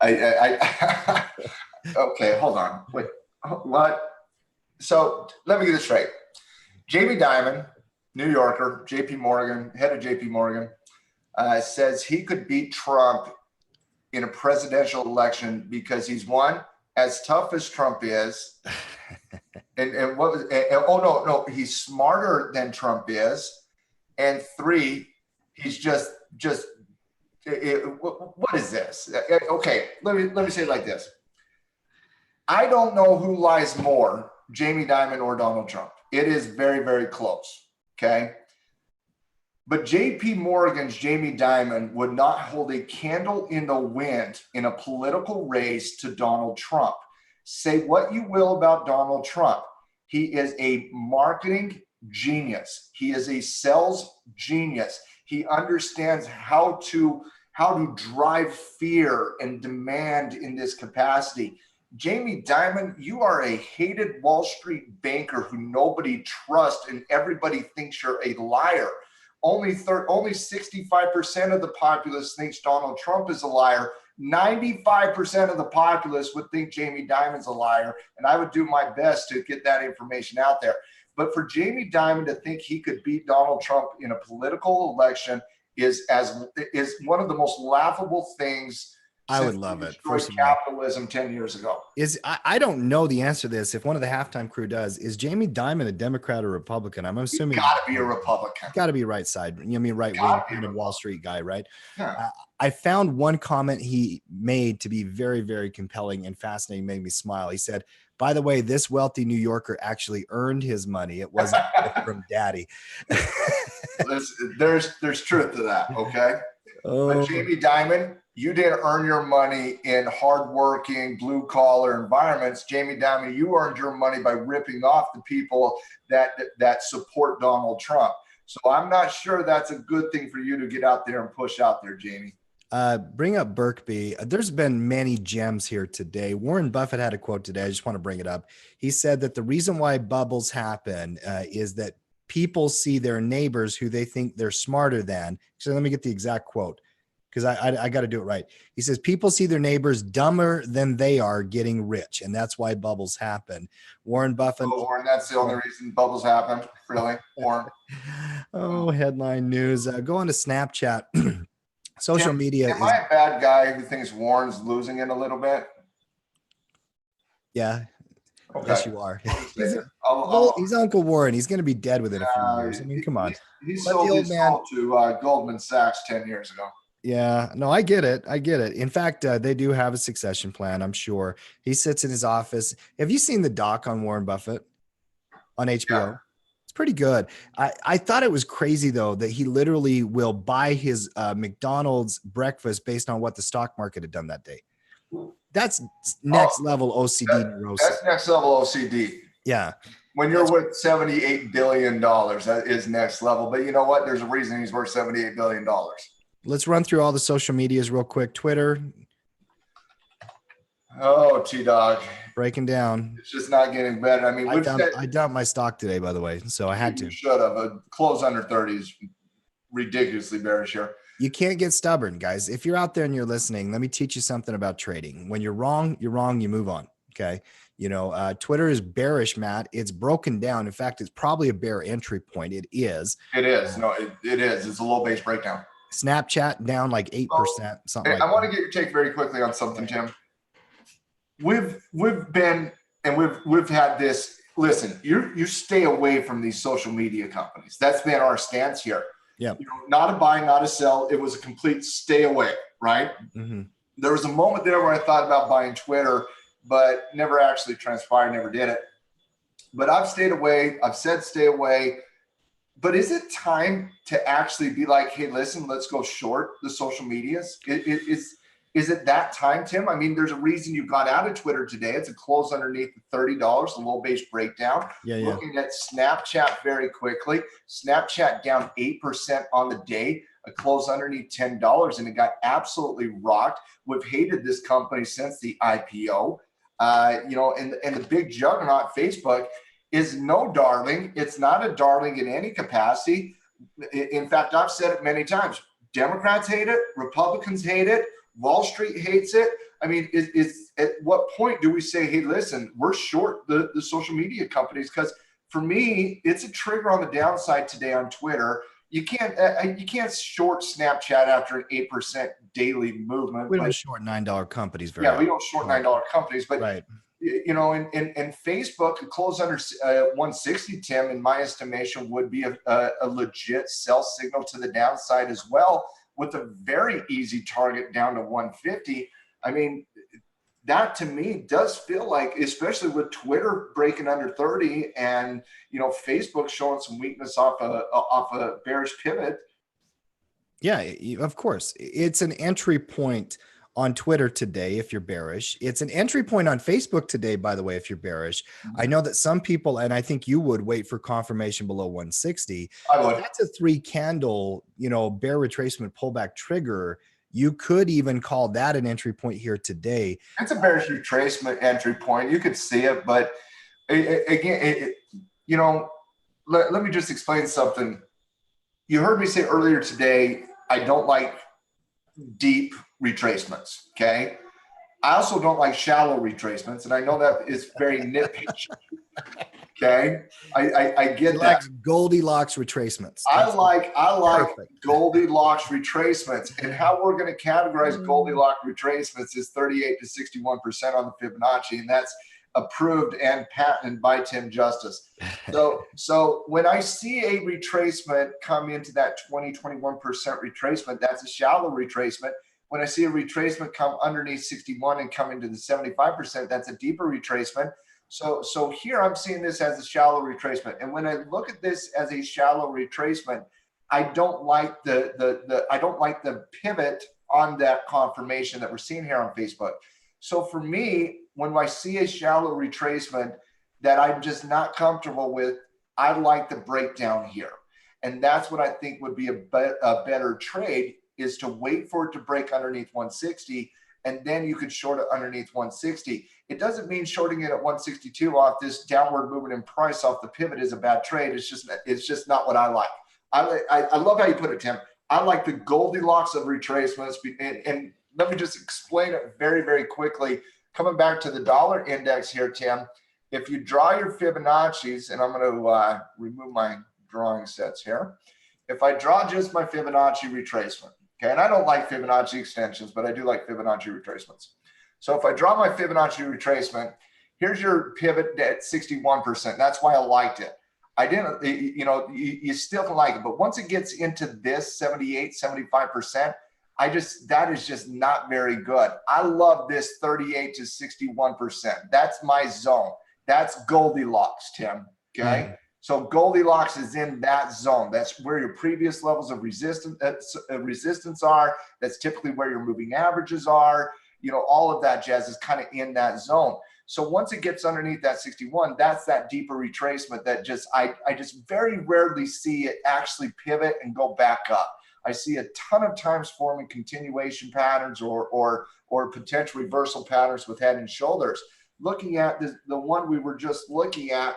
I okay, hold on. Wait, what? So let me get this straight. Jamie Dimon, New Yorker, JP Morgan, head of JP Morgan, says he could beat Trump in a presidential election because he's as tough as Trump is, he's smarter than Trump is, and 3, he's just what is this? Okay, let me say it like this. I don't know who lies more, Jamie Dimon or Donald Trump. It is very, very close. Okay. But JP Morgan's Jamie Dimon would not hold a candle in the wind in a political race to Donald Trump. Say what you will about Donald Trump. He is a marketing genius. He is a sales genius. He understands how to how to drive fear and demand in this capacity. Jamie Dimon, you are a hated Wall Street banker who nobody trusts and everybody thinks you're a liar. Only 65% of the populace thinks Donald Trump is a liar. 95% of the populace would think Jamie Dimon's a liar, and I would do my best to get that information out there. But for Jamie Dimon to think he could beat Donald Trump in a political election is one of the most laughable things. I would love it. First capitalism 10 years ago. I don't know the answer to this. If one of the halftime crew does, is Jamie Dimon a Democrat or Republican? I'm assuming got to be a Republican. Got to be right side. You know, I mean, right wing kind of Wall Street guy, right? Yeah. I found one comment he made to be very, very compelling and fascinating. Made me smile. He said, "By the way, this wealthy New Yorker actually earned his money. It wasn't from daddy." There's truth to that. Okay. But Jamie Dimon, you didn't earn your money in hardworking, blue-collar environments. Jamie Dimon, you earned your money by ripping off the people that support Donald Trump. So I'm not sure that's a good thing for you to get out there and push out there, Jamie. Bring up Berkby. There's been many gems here today. Warren Buffett had a quote today. I just want to bring it up. He said that the reason why bubbles happen is that people see their neighbors who they think they're smarter than. So let me get the exact quote, because I got to do it right. He says, people see their neighbors dumber than they are getting rich, and that's why bubbles happen. Warren Buffett. Oh, Warren, that's the only reason bubbles happen, really, Warren. Headline news. Go on to Snapchat. Social media. Am I a bad guy who thinks Warren's losing it a little bit? Yeah. Okay. Yes, you are. He's Uncle Warren. He's going to be dead within a few years. I mean, come on. He sold his soul to Goldman Sachs 10 years ago. Yeah, no, I get it. In fact, they do have a succession plan, I'm sure. He sits in his office. Have you seen the doc on Warren Buffett on HBO? Yeah. It's pretty good. I thought it was crazy, though, that he literally will buy his McDonald's breakfast based on what the stock market had done that day. That's next level OCD neurosis. That's next level OCD. Yeah. When you're worth $78 billion, that is next level. But you know what? There's a reason he's worth $78 billion. Let's run through all the social medias real quick. Twitter. Oh, T-Dog. Breaking down. It's just not getting better. I mean, I dumped my stock today, by the way, so I had to. You should have. A close under 30 is ridiculously bearish here. You can't get stubborn, guys. If you're out there and you're listening, let me teach you something about trading. When you're wrong, you move on. Okay. You know, Twitter is bearish, Matt. It's broken down. In fact, it's probably a bear entry point. It is. It is. No, it is. It's a low base breakdown. Snapchat down like 8%, something like that. I want to get your take very quickly on something, Tim. We've been, and we've had this. Listen, you stay away from these social media companies. That's been our stance here. Yeah. You know, not a buy, not a sell. It was a complete stay away, right? Mm-hmm. There was a moment there where I thought about buying Twitter, but never actually transpired, never did it. But I've stayed away. I've said stay away. But is it time to actually be like, hey, listen, let's go short the social medias? Is it that time, Tim? I mean, there's a reason you got out of Twitter today. It's a close underneath $30, a low base breakdown. Yeah. Looking at Snapchat very quickly. Snapchat down 8% on the day, a close underneath $10, and it got absolutely rocked. We've hated this company since the IPO. You know, and the big juggernaut, Facebook, is no darling. It's not a darling in any capacity. In fact, I've said it many times. Democrats hate it. Republicans hate it. Wall Street hates it. I mean, at what point do we say, hey, listen, we're short the social media companies? Because for me, it's a trigger on the downside today on Twitter. You can't short Snapchat after an 8% daily movement. We don't short $9 companies very we don't short $9 companies, but right. You know, and Facebook, a close under 160, Tim, in my estimation, would be a legit sell signal to the downside as well, with a very easy target down to 150. I mean, that to me does feel like, especially with Twitter breaking under 30 and, you know, Facebook showing some weakness off a bearish pivot. Yeah, of course. It's an entry point on Twitter today if you're bearish. It's an entry point on Facebook today, by the way, if you're bearish. Mm-hmm. I know that some people, and I think you would, wait for confirmation below 160. I would. That's a 3 candle, you know, bear retracement pullback trigger. You could even call that an entry point here today. It's a bearish retracement entry point. You could see it, but again, you know, let me just explain something. You heard me say earlier today, I don't like deep retracements, okay? I also don't like shallow retracements, and I know that is very nitpicky. Okay, I get that. Goldilocks retracements. I like Goldilocks retracements, and how we're going to categorize Goldilocks retracements is 38 to 61% on the Fibonacci, and that's approved and patented by Tim Justice. So when I see a retracement come into that 20-21% retracement, that's a shallow retracement. When I see a retracement come underneath 61 and come into the 75%, that's a deeper retracement. So here I'm seeing this as a shallow retracement. And when I look at this as a shallow retracement, I don't like the pivot on that confirmation that we're seeing here on Facebook. So for me, when I see a shallow retracement that I'm just not comfortable with, I like the breakdown here. And that's what I think would be a better trade, is to wait for it to break underneath 160, and then you could short it underneath 160. It doesn't mean shorting it at 162 off this downward movement in price off the pivot is a bad trade. It's just not what I like. I love how you put it, Tim. I like the Goldilocks of retracements. And let me just explain it very, very quickly. Coming back to the dollar index here, Tim, if you draw your Fibonacci's, and I'm going to remove my drawing sets here. If I draw just my Fibonacci retracement, okay, and I don't like Fibonacci extensions, but I do like Fibonacci retracements. So if I draw my Fibonacci retracement, here's your pivot at 61%. That's why I liked it. I didn't, you still can like it, but once it gets into this 78, 75%, that is just not very good. I love this 38 to 61%. That's my zone. That's Goldilocks, Tim, okay? Mm. So Goldilocks is in that zone. That's where your previous levels of resistance are. That's typically where your moving averages are. All of that jazz is kind of in that zone. So once it gets underneath that 61, that's that deeper retracement that I just very rarely see it actually pivot and go back up. I see a ton of times forming continuation patterns or potential reversal patterns with head and shoulders. Looking at the one we were just looking at,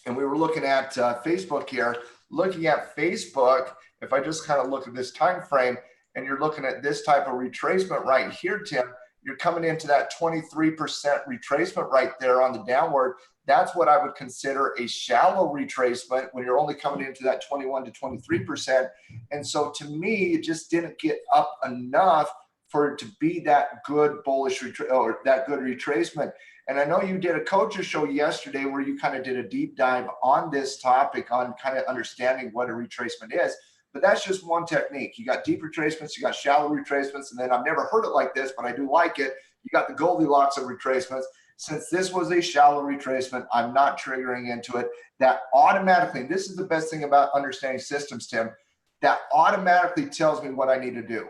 and we were looking at Facebook here, looking at Facebook, if I just kind of look at this time frame, and you're looking at this type of retracement right here, Tim, you're coming into that 23% retracement right there on the downward. That's what I would consider a shallow retracement when you're only coming into that 21 to 23%. And so to me, it just didn't get up enough for it to be that good bullish or that good retracement. And I know you did a coach's show yesterday where you kind of did a deep dive on this topic on kind of understanding what a retracement is. But that's just one technique. You got deep retracements, you got shallow retracements, and then I've never heard it like this, but I do like it. You got the Goldilocks of retracements. Since this was a shallow retracement, I'm not triggering into it. That automatically, and this is the best thing about understanding systems, Tim, that automatically tells me what I need to do.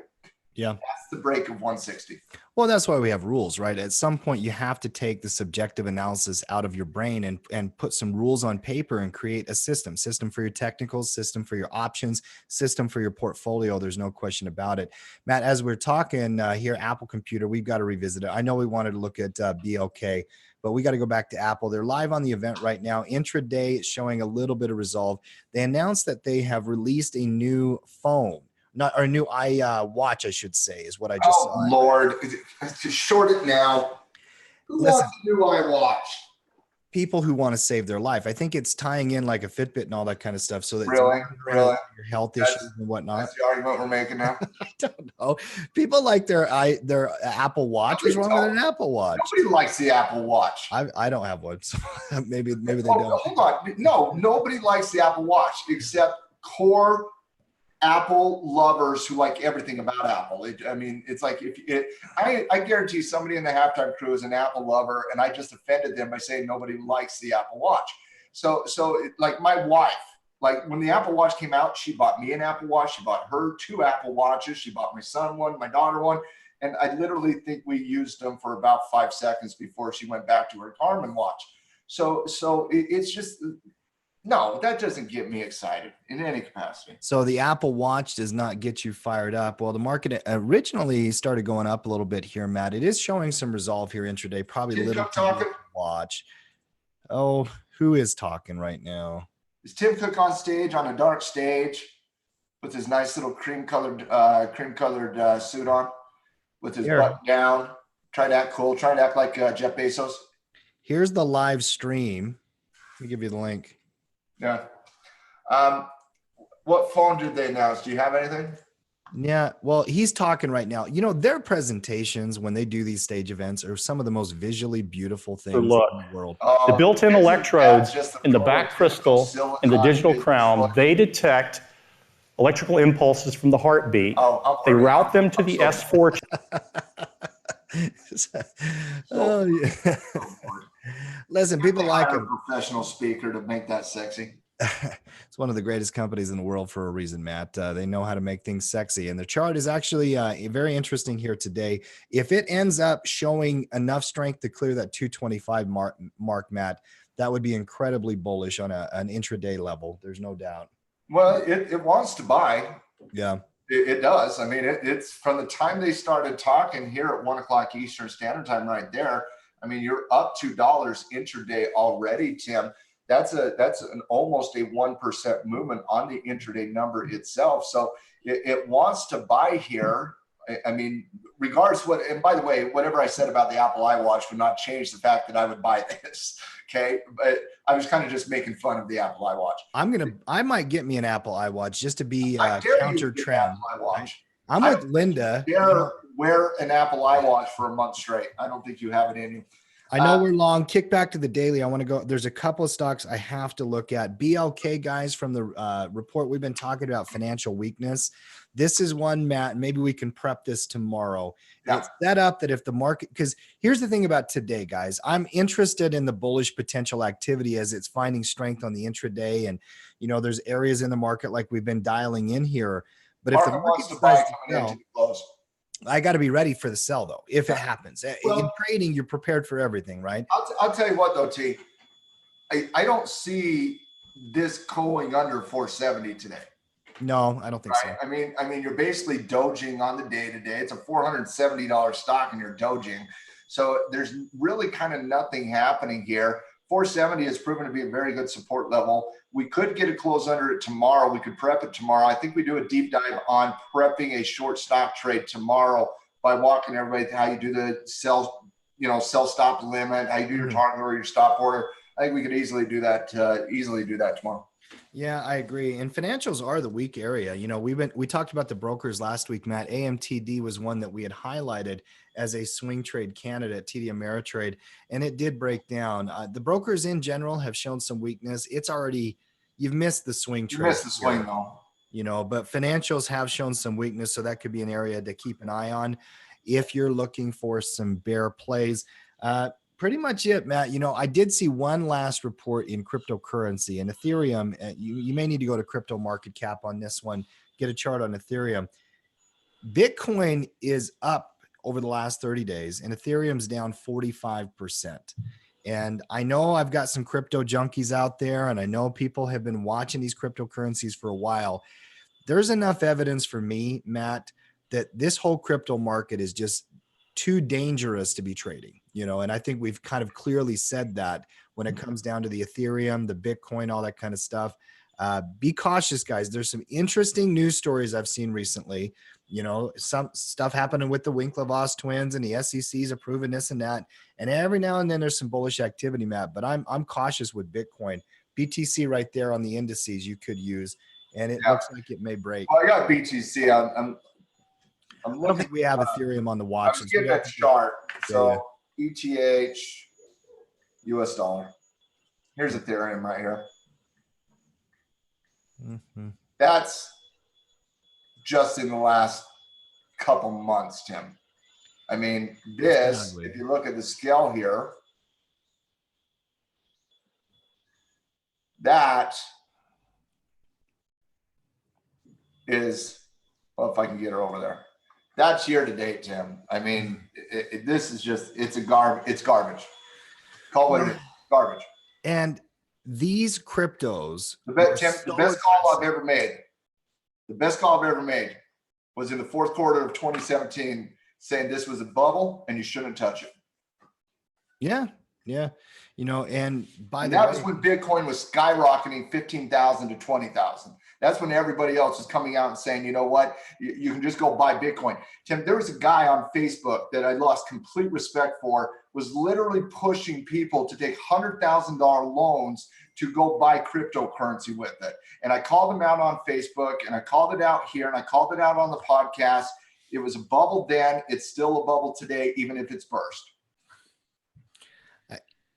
Yeah. That's the break of 160. Well, that's why we have rules, right? At some point, you have to take the subjective analysis out of your brain and put some rules on paper and create a system for your technicals, system for your options, system for your portfolio. There's no question about it. Matt, as we're talking here, Apple Computer, we've got to revisit it. I know we wanted to look at BLK, but we got to go back to Apple. They're live on the event right now. Intraday showing a little bit of resolve. They announced that they have released a new phone. A new watch, I should say, is what I just saw. Oh, Lord. Short it now. Who wants a new iWatch? People who want to save their life. I think it's tying in like a Fitbit and all that kind of stuff. So that really? Your health issues and whatnot. That's the argument we're making now. I don't know. People like their Apple Watch. What's wrong with an Apple Watch? Nobody likes the Apple Watch. I don't have one. So maybe they don't. Hold on. No, nobody likes the Apple Watch except core Apple lovers who like everything about Apple. It's like I guarantee somebody in the halftime crew is an Apple lover, and I just offended them by saying nobody likes the Apple Watch. So like my wife, like when the Apple Watch came out, she bought me an Apple Watch. She bought her 2 Apple Watches. She bought my son one, my daughter one, and I literally think we used them for about 5 seconds before she went back to her Garmin watch. So it's just No, that doesn't get me excited in any capacity. So the Apple Watch does not get you fired up. Well, the market originally started going up a little bit here, Matt. It is showing some resolve here intraday, probably Tim little Cook talking? watch. Oh, who is talking right now? Is Tim Cook on stage on a dark stage with his nice little cream colored suit on, with his button down? Try to act cool. Try to act like Jeff Bezos. Here's the live stream. Let me give you the link. Yeah. What phone did they announce? Do you have anything? Yeah, well, he's talking right now. You know, their presentations when they do these stage events are some of the most visually beautiful things in the world. The built-in electrodes in the back crystal and the digital crown, they detect electrical impulses from the heartbeat. They route them to the S4. Oh, yeah. Listen, people like him. Professional speaker to make that sexy. It's one of the greatest companies in the world for a reason, Matt. They know how to make things sexy. And the chart is actually very interesting here today. If it ends up showing enough strength to clear that 225 mark, Matt, that would be incredibly bullish on an intraday level. There's no doubt. Well, it wants to buy. Yeah. It does. I mean, it's from the time they started talking here at 1 o'clock Eastern Standard Time right there. I mean, you're up $2 intraday already, Tim. That's an almost a 1% movement on the intraday number itself. So it wants to buy here. I mean, regardless what, and by the way, whatever I said about the Apple iWatch would not change the fact that I would buy this. Okay. But I was kind of just making fun of the Apple iWatch. I might get me an Apple iWatch just to be counter trend. I'm with Linda. Wear an Apple iWatch for a month straight. I don't think you have it in you. I know we're long. Kick back to the daily. I want to go. There's a couple of stocks I have to look at. BLK, guys, from the report we've been talking about financial weakness. This is one, Matt. Maybe we can prep this tomorrow. Yeah. It's set up that if the market, because here's the thing about today, guys. I'm interested in the bullish potential activity as it's finding strength on the intraday, and there's areas in the market like we've been dialing in here. But if the market decides to sell, close. I got to be ready for the sell, though, if it happens. Well, in trading, you're prepared for everything, right? I'll tell you what, though, T. I don't see this going under 470 today. No, I don't think so. I mean, you're basically doging on the day-to-day. It's a $470 stock, and you're doging. So there's really kind of nothing happening here. 470 has proven to be a very good support level. We could get a close under it tomorrow. We could prep it tomorrow. I think we do a deep dive on prepping a short stock trade tomorrow by walking everybody through how you do the sell stop limit, how you do your target or your stop order. I think we could easily do that tomorrow. Yeah, I agree. And financials are the weak area. We talked about the brokers last week, Matt. AMTD was one that we had highlighted as a swing trade candidate, TD Ameritrade, and it did break down. The brokers in general have shown some weakness. You've missed the swing trade. You missed the swing though. But financials have shown some weakness, so that could be an area to keep an eye on if you're looking for some bear plays. Pretty much it, Matt. I did see one last report in cryptocurrency and Ethereum. You may need to go to Crypto Market Cap on this one, get a chart on Ethereum. Bitcoin is up over the last 30 days and Ethereum's down 45%. And I know I've got some crypto junkies out there, and I know people have been watching these cryptocurrencies for a while. There's enough evidence for me, Matt, that this whole crypto market is just too dangerous to be trading, and I think we've kind of clearly said that when it comes down to the Ethereum, the Bitcoin, all that kind of stuff. Be cautious, guys. There's some interesting news stories I've seen recently. Some stuff happening with the Winklevoss twins and the SEC's approving this and that. And every now and then there's some bullish activity, Matt, but I'm cautious with Bitcoin. BTC right there on the indices you could use, and it looks like it may break. Well, I got BTC. I don't think we have Ethereum on the watch. I was getting that chart. So ETH, US dollar. Here's Ethereum right here. Mm-hmm. That's just in the last couple months, Tim. I mean, this, if you look at the scale here, that is, well, if I can get her over there. That's year to date, Tim. I mean, this is just, it's garbage. Call it garbage. And these cryptos. The best call I've ever made. The best call I've ever made was in the fourth quarter of 2017, saying this was a bubble and you shouldn't touch it. Yeah. Yeah. You know, and that was when Bitcoin was skyrocketing 15,000 to 20,000. That's when everybody else was coming out and saying, you know what, you can just go buy Bitcoin. Tim, there was a guy on Facebook that I lost complete respect for, was literally pushing people to take $100,000 loans to go buy cryptocurrency with it. And I called him out on Facebook, and I called it out here, and I called it out on the podcast. It was a bubble then. It's still a bubble today, even if it's burst.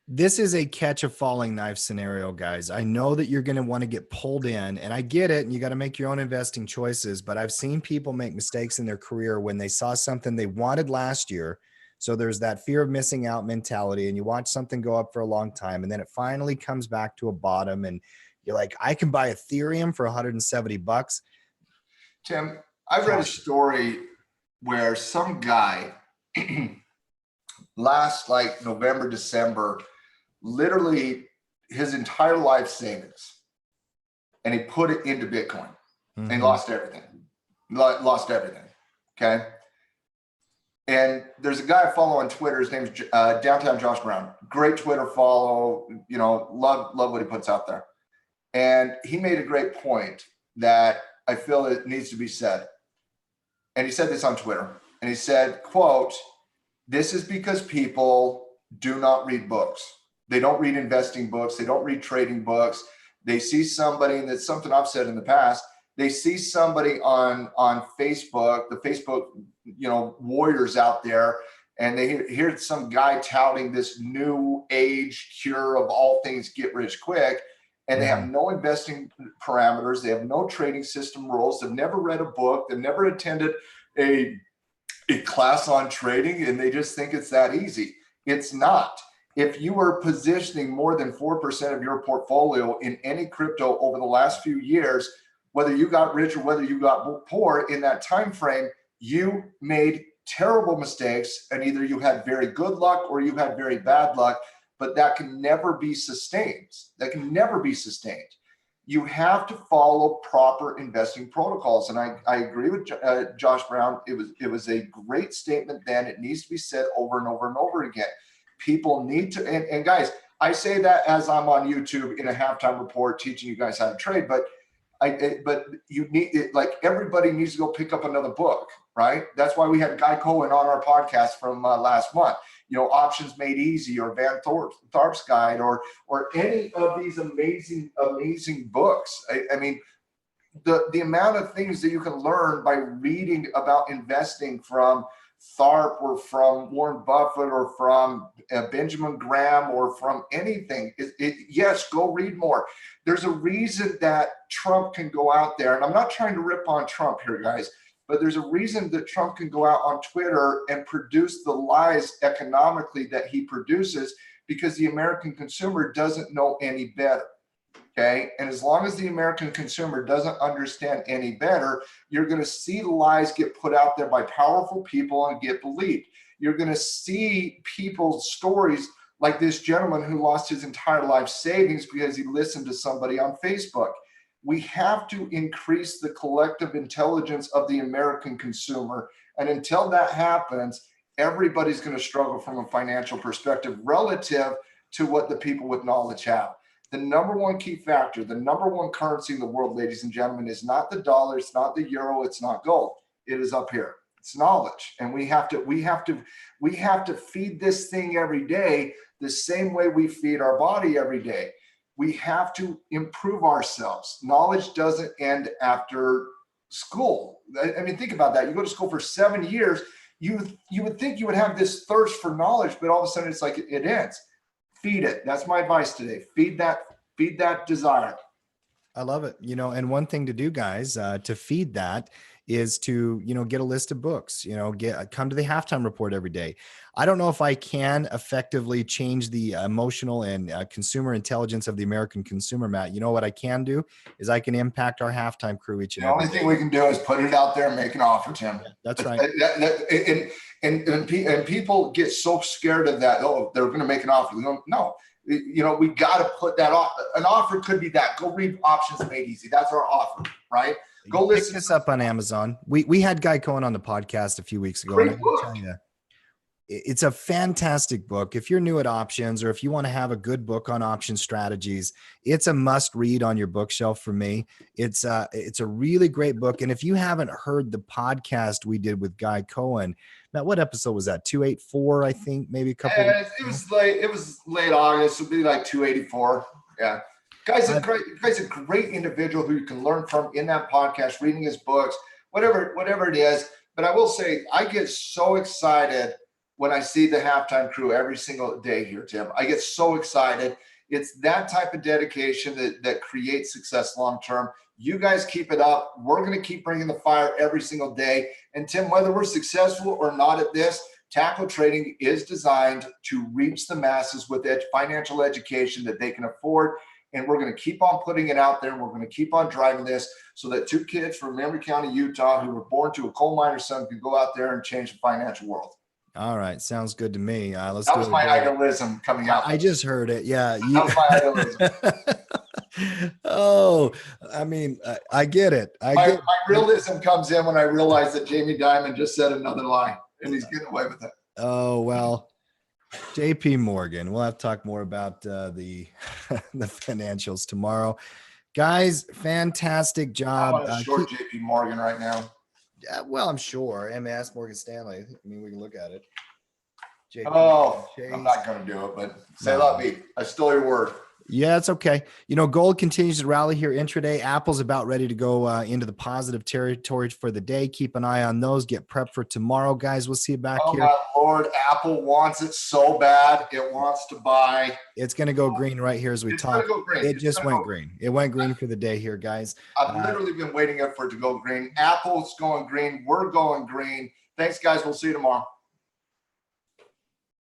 This is a catch a falling knife scenario, guys. I know that you're going to want to get pulled in, and I get it. And you got to make your own investing choices, but I've seen people make mistakes in their career when they saw something they wanted last year. So there's that fear of missing out mentality, and you watch something go up for a long time, and then it finally comes back to a bottom, and you're like, I can buy Ethereum for $170. Tim, I read a story where some guy last like November, December, literally his entire life savings, and he put it into Bitcoin, and he lost everything. Lost everything. Okay. And there's a guy I follow on Twitter. His name is Downtown Josh Brown. Great Twitter follow. You know, love what he puts out there. And he made a great point that I feel it needs to be said. And he said this on Twitter. And he said, quote, "This is because people do not read books. They don't read investing books. They don't read trading books. They see somebody, and that's something I've said in the past, they see somebody on Facebook, the Facebook, you know, warriors out there, and they hear some guy touting this new age cure of all things get rich quick, and they have no investing parameters. They have no trading system rules. They've never read a book. They've never attended a class on trading, and they just think it's that easy. It's not. If you are positioning more than 4% of your portfolio in any crypto over the last few years, whether you got rich or whether you got poor in that time frame, you made terrible mistakes, and either you had very good luck or you had very bad luck, but that can never be sustained. That can never be sustained. You have to follow proper investing protocols. And I agree with Josh Brown. It was a great statement then. It needs to be said over and over and over again. People need to, and guys, I say that as I'm on YouTube in a halftime report teaching you guys how to trade, but you need it, like everybody needs to go pick up another book, right? That's why we had Guy Cohen on our podcast from last month. You know, Options Made Easy, or Van Tharp's Guide, or any of these amazing books. I mean, the amount of things that you can learn by reading about investing from Tharp or from Warren Buffett or from Benjamin Graham or from anything. Yes, go read more. There's a reason that Trump can go out there, and I'm not trying to rip on Trump here, guys, but there's a reason that Trump can go out on Twitter and produce the lies economically that he produces, because the American consumer doesn't know any better. Okay. And as long as the American consumer doesn't understand any better, you're going to see the lies get put out there by powerful people and get believed. You're going to see people's stories like this gentleman who lost his entire life savings because he listened to somebody on Facebook. We have to increase the collective intelligence of the American consumer. And until that happens, everybody's going to struggle from a financial perspective relative to what the people with knowledge have. The number one key factor, the number one currency in the world, ladies and gentlemen, is not the dollar, it's not the euro, it's not gold. It is up here. It's knowledge. And we have to feed this thing every day the same way we feed our body every day. We have to improve ourselves. Knowledge doesn't end after school. I mean, think about that. You go to school for 7 years, you would think you would have this thirst for knowledge, but all of a sudden it's like it ends. Feed it. That's my advice today. Feed that desire. I love it. You know, and one thing to do, guys, to feed that is to, you know, get a list of books, you know, come to the halftime report every day. I don't know if I can effectively change the emotional and consumer intelligence of the American consumer, Matt. You know what I can do is I can impact our halftime crew each and every day. The only thing we can do is put it out there and make an offer, Tim. Yeah, that's right. And people get so scared of that. Oh, they're going to make an offer. No, We got to put that off. An offer could be that. Go read Options Made Easy. That's our offer, right? Go listen. Pick this up on Amazon. We had Guy Cohen on the podcast a few weeks ago. Great book. It's a fantastic book. If you're new at options, or if you want to have a good book on option strategies, it's a must read on your bookshelf for me. It's a really great book. And if you haven't heard the podcast we did with Guy Cohen, Matt, what episode was that? 284, I think, maybe a couple. It was late August. It'll be like 284. Yeah. Guy's a great individual who you can learn from in that podcast, reading his books, whatever it is. But I will say, I get so excited when I see the Halftime Crew every single day here, Tim. I get so excited. It's that type of dedication that creates success long-term. You guys keep it up. We're going to keep bringing the fire every single day. And Tim, whether we're successful or not at this, Tackle Trading is designed to reach the masses with financial education that they can afford. And we're going to keep on putting it out there. And we're going to keep on driving this so that 2 kids from Memory County, Utah, who were born to a coal miner's son, can go out there and change the financial world. All right. Sounds good to me. That was my idealism coming out. I just heard it. Yeah. That was my idealism. Oh, I mean, I get it. My realism comes in when I realize that Jamie Dimon just said another lie and he's getting away with it. Oh, well, JP Morgan. We'll have to talk more about the financials tomorrow. Guys, fantastic job. I'm short JP Morgan right now. Yeah, well, I'm sure. MS, Morgan Stanley. I mean, we can look at it. I'm not going to do it, but say la vie. I stole your word. Yeah, it's okay. Gold continues to rally here intraday. Apple's about ready to go into the positive territory for the day. Keep an eye on those. Get prepped for tomorrow, guys. We'll see you back here. Oh, my Lord. Apple wants it so bad. It wants to buy. It's going to go green right here as we talk. It just went green. It went green for the day here, guys. I've literally been waiting for it to go green. Apple's going green. We're going green. Thanks, guys. We'll see you tomorrow.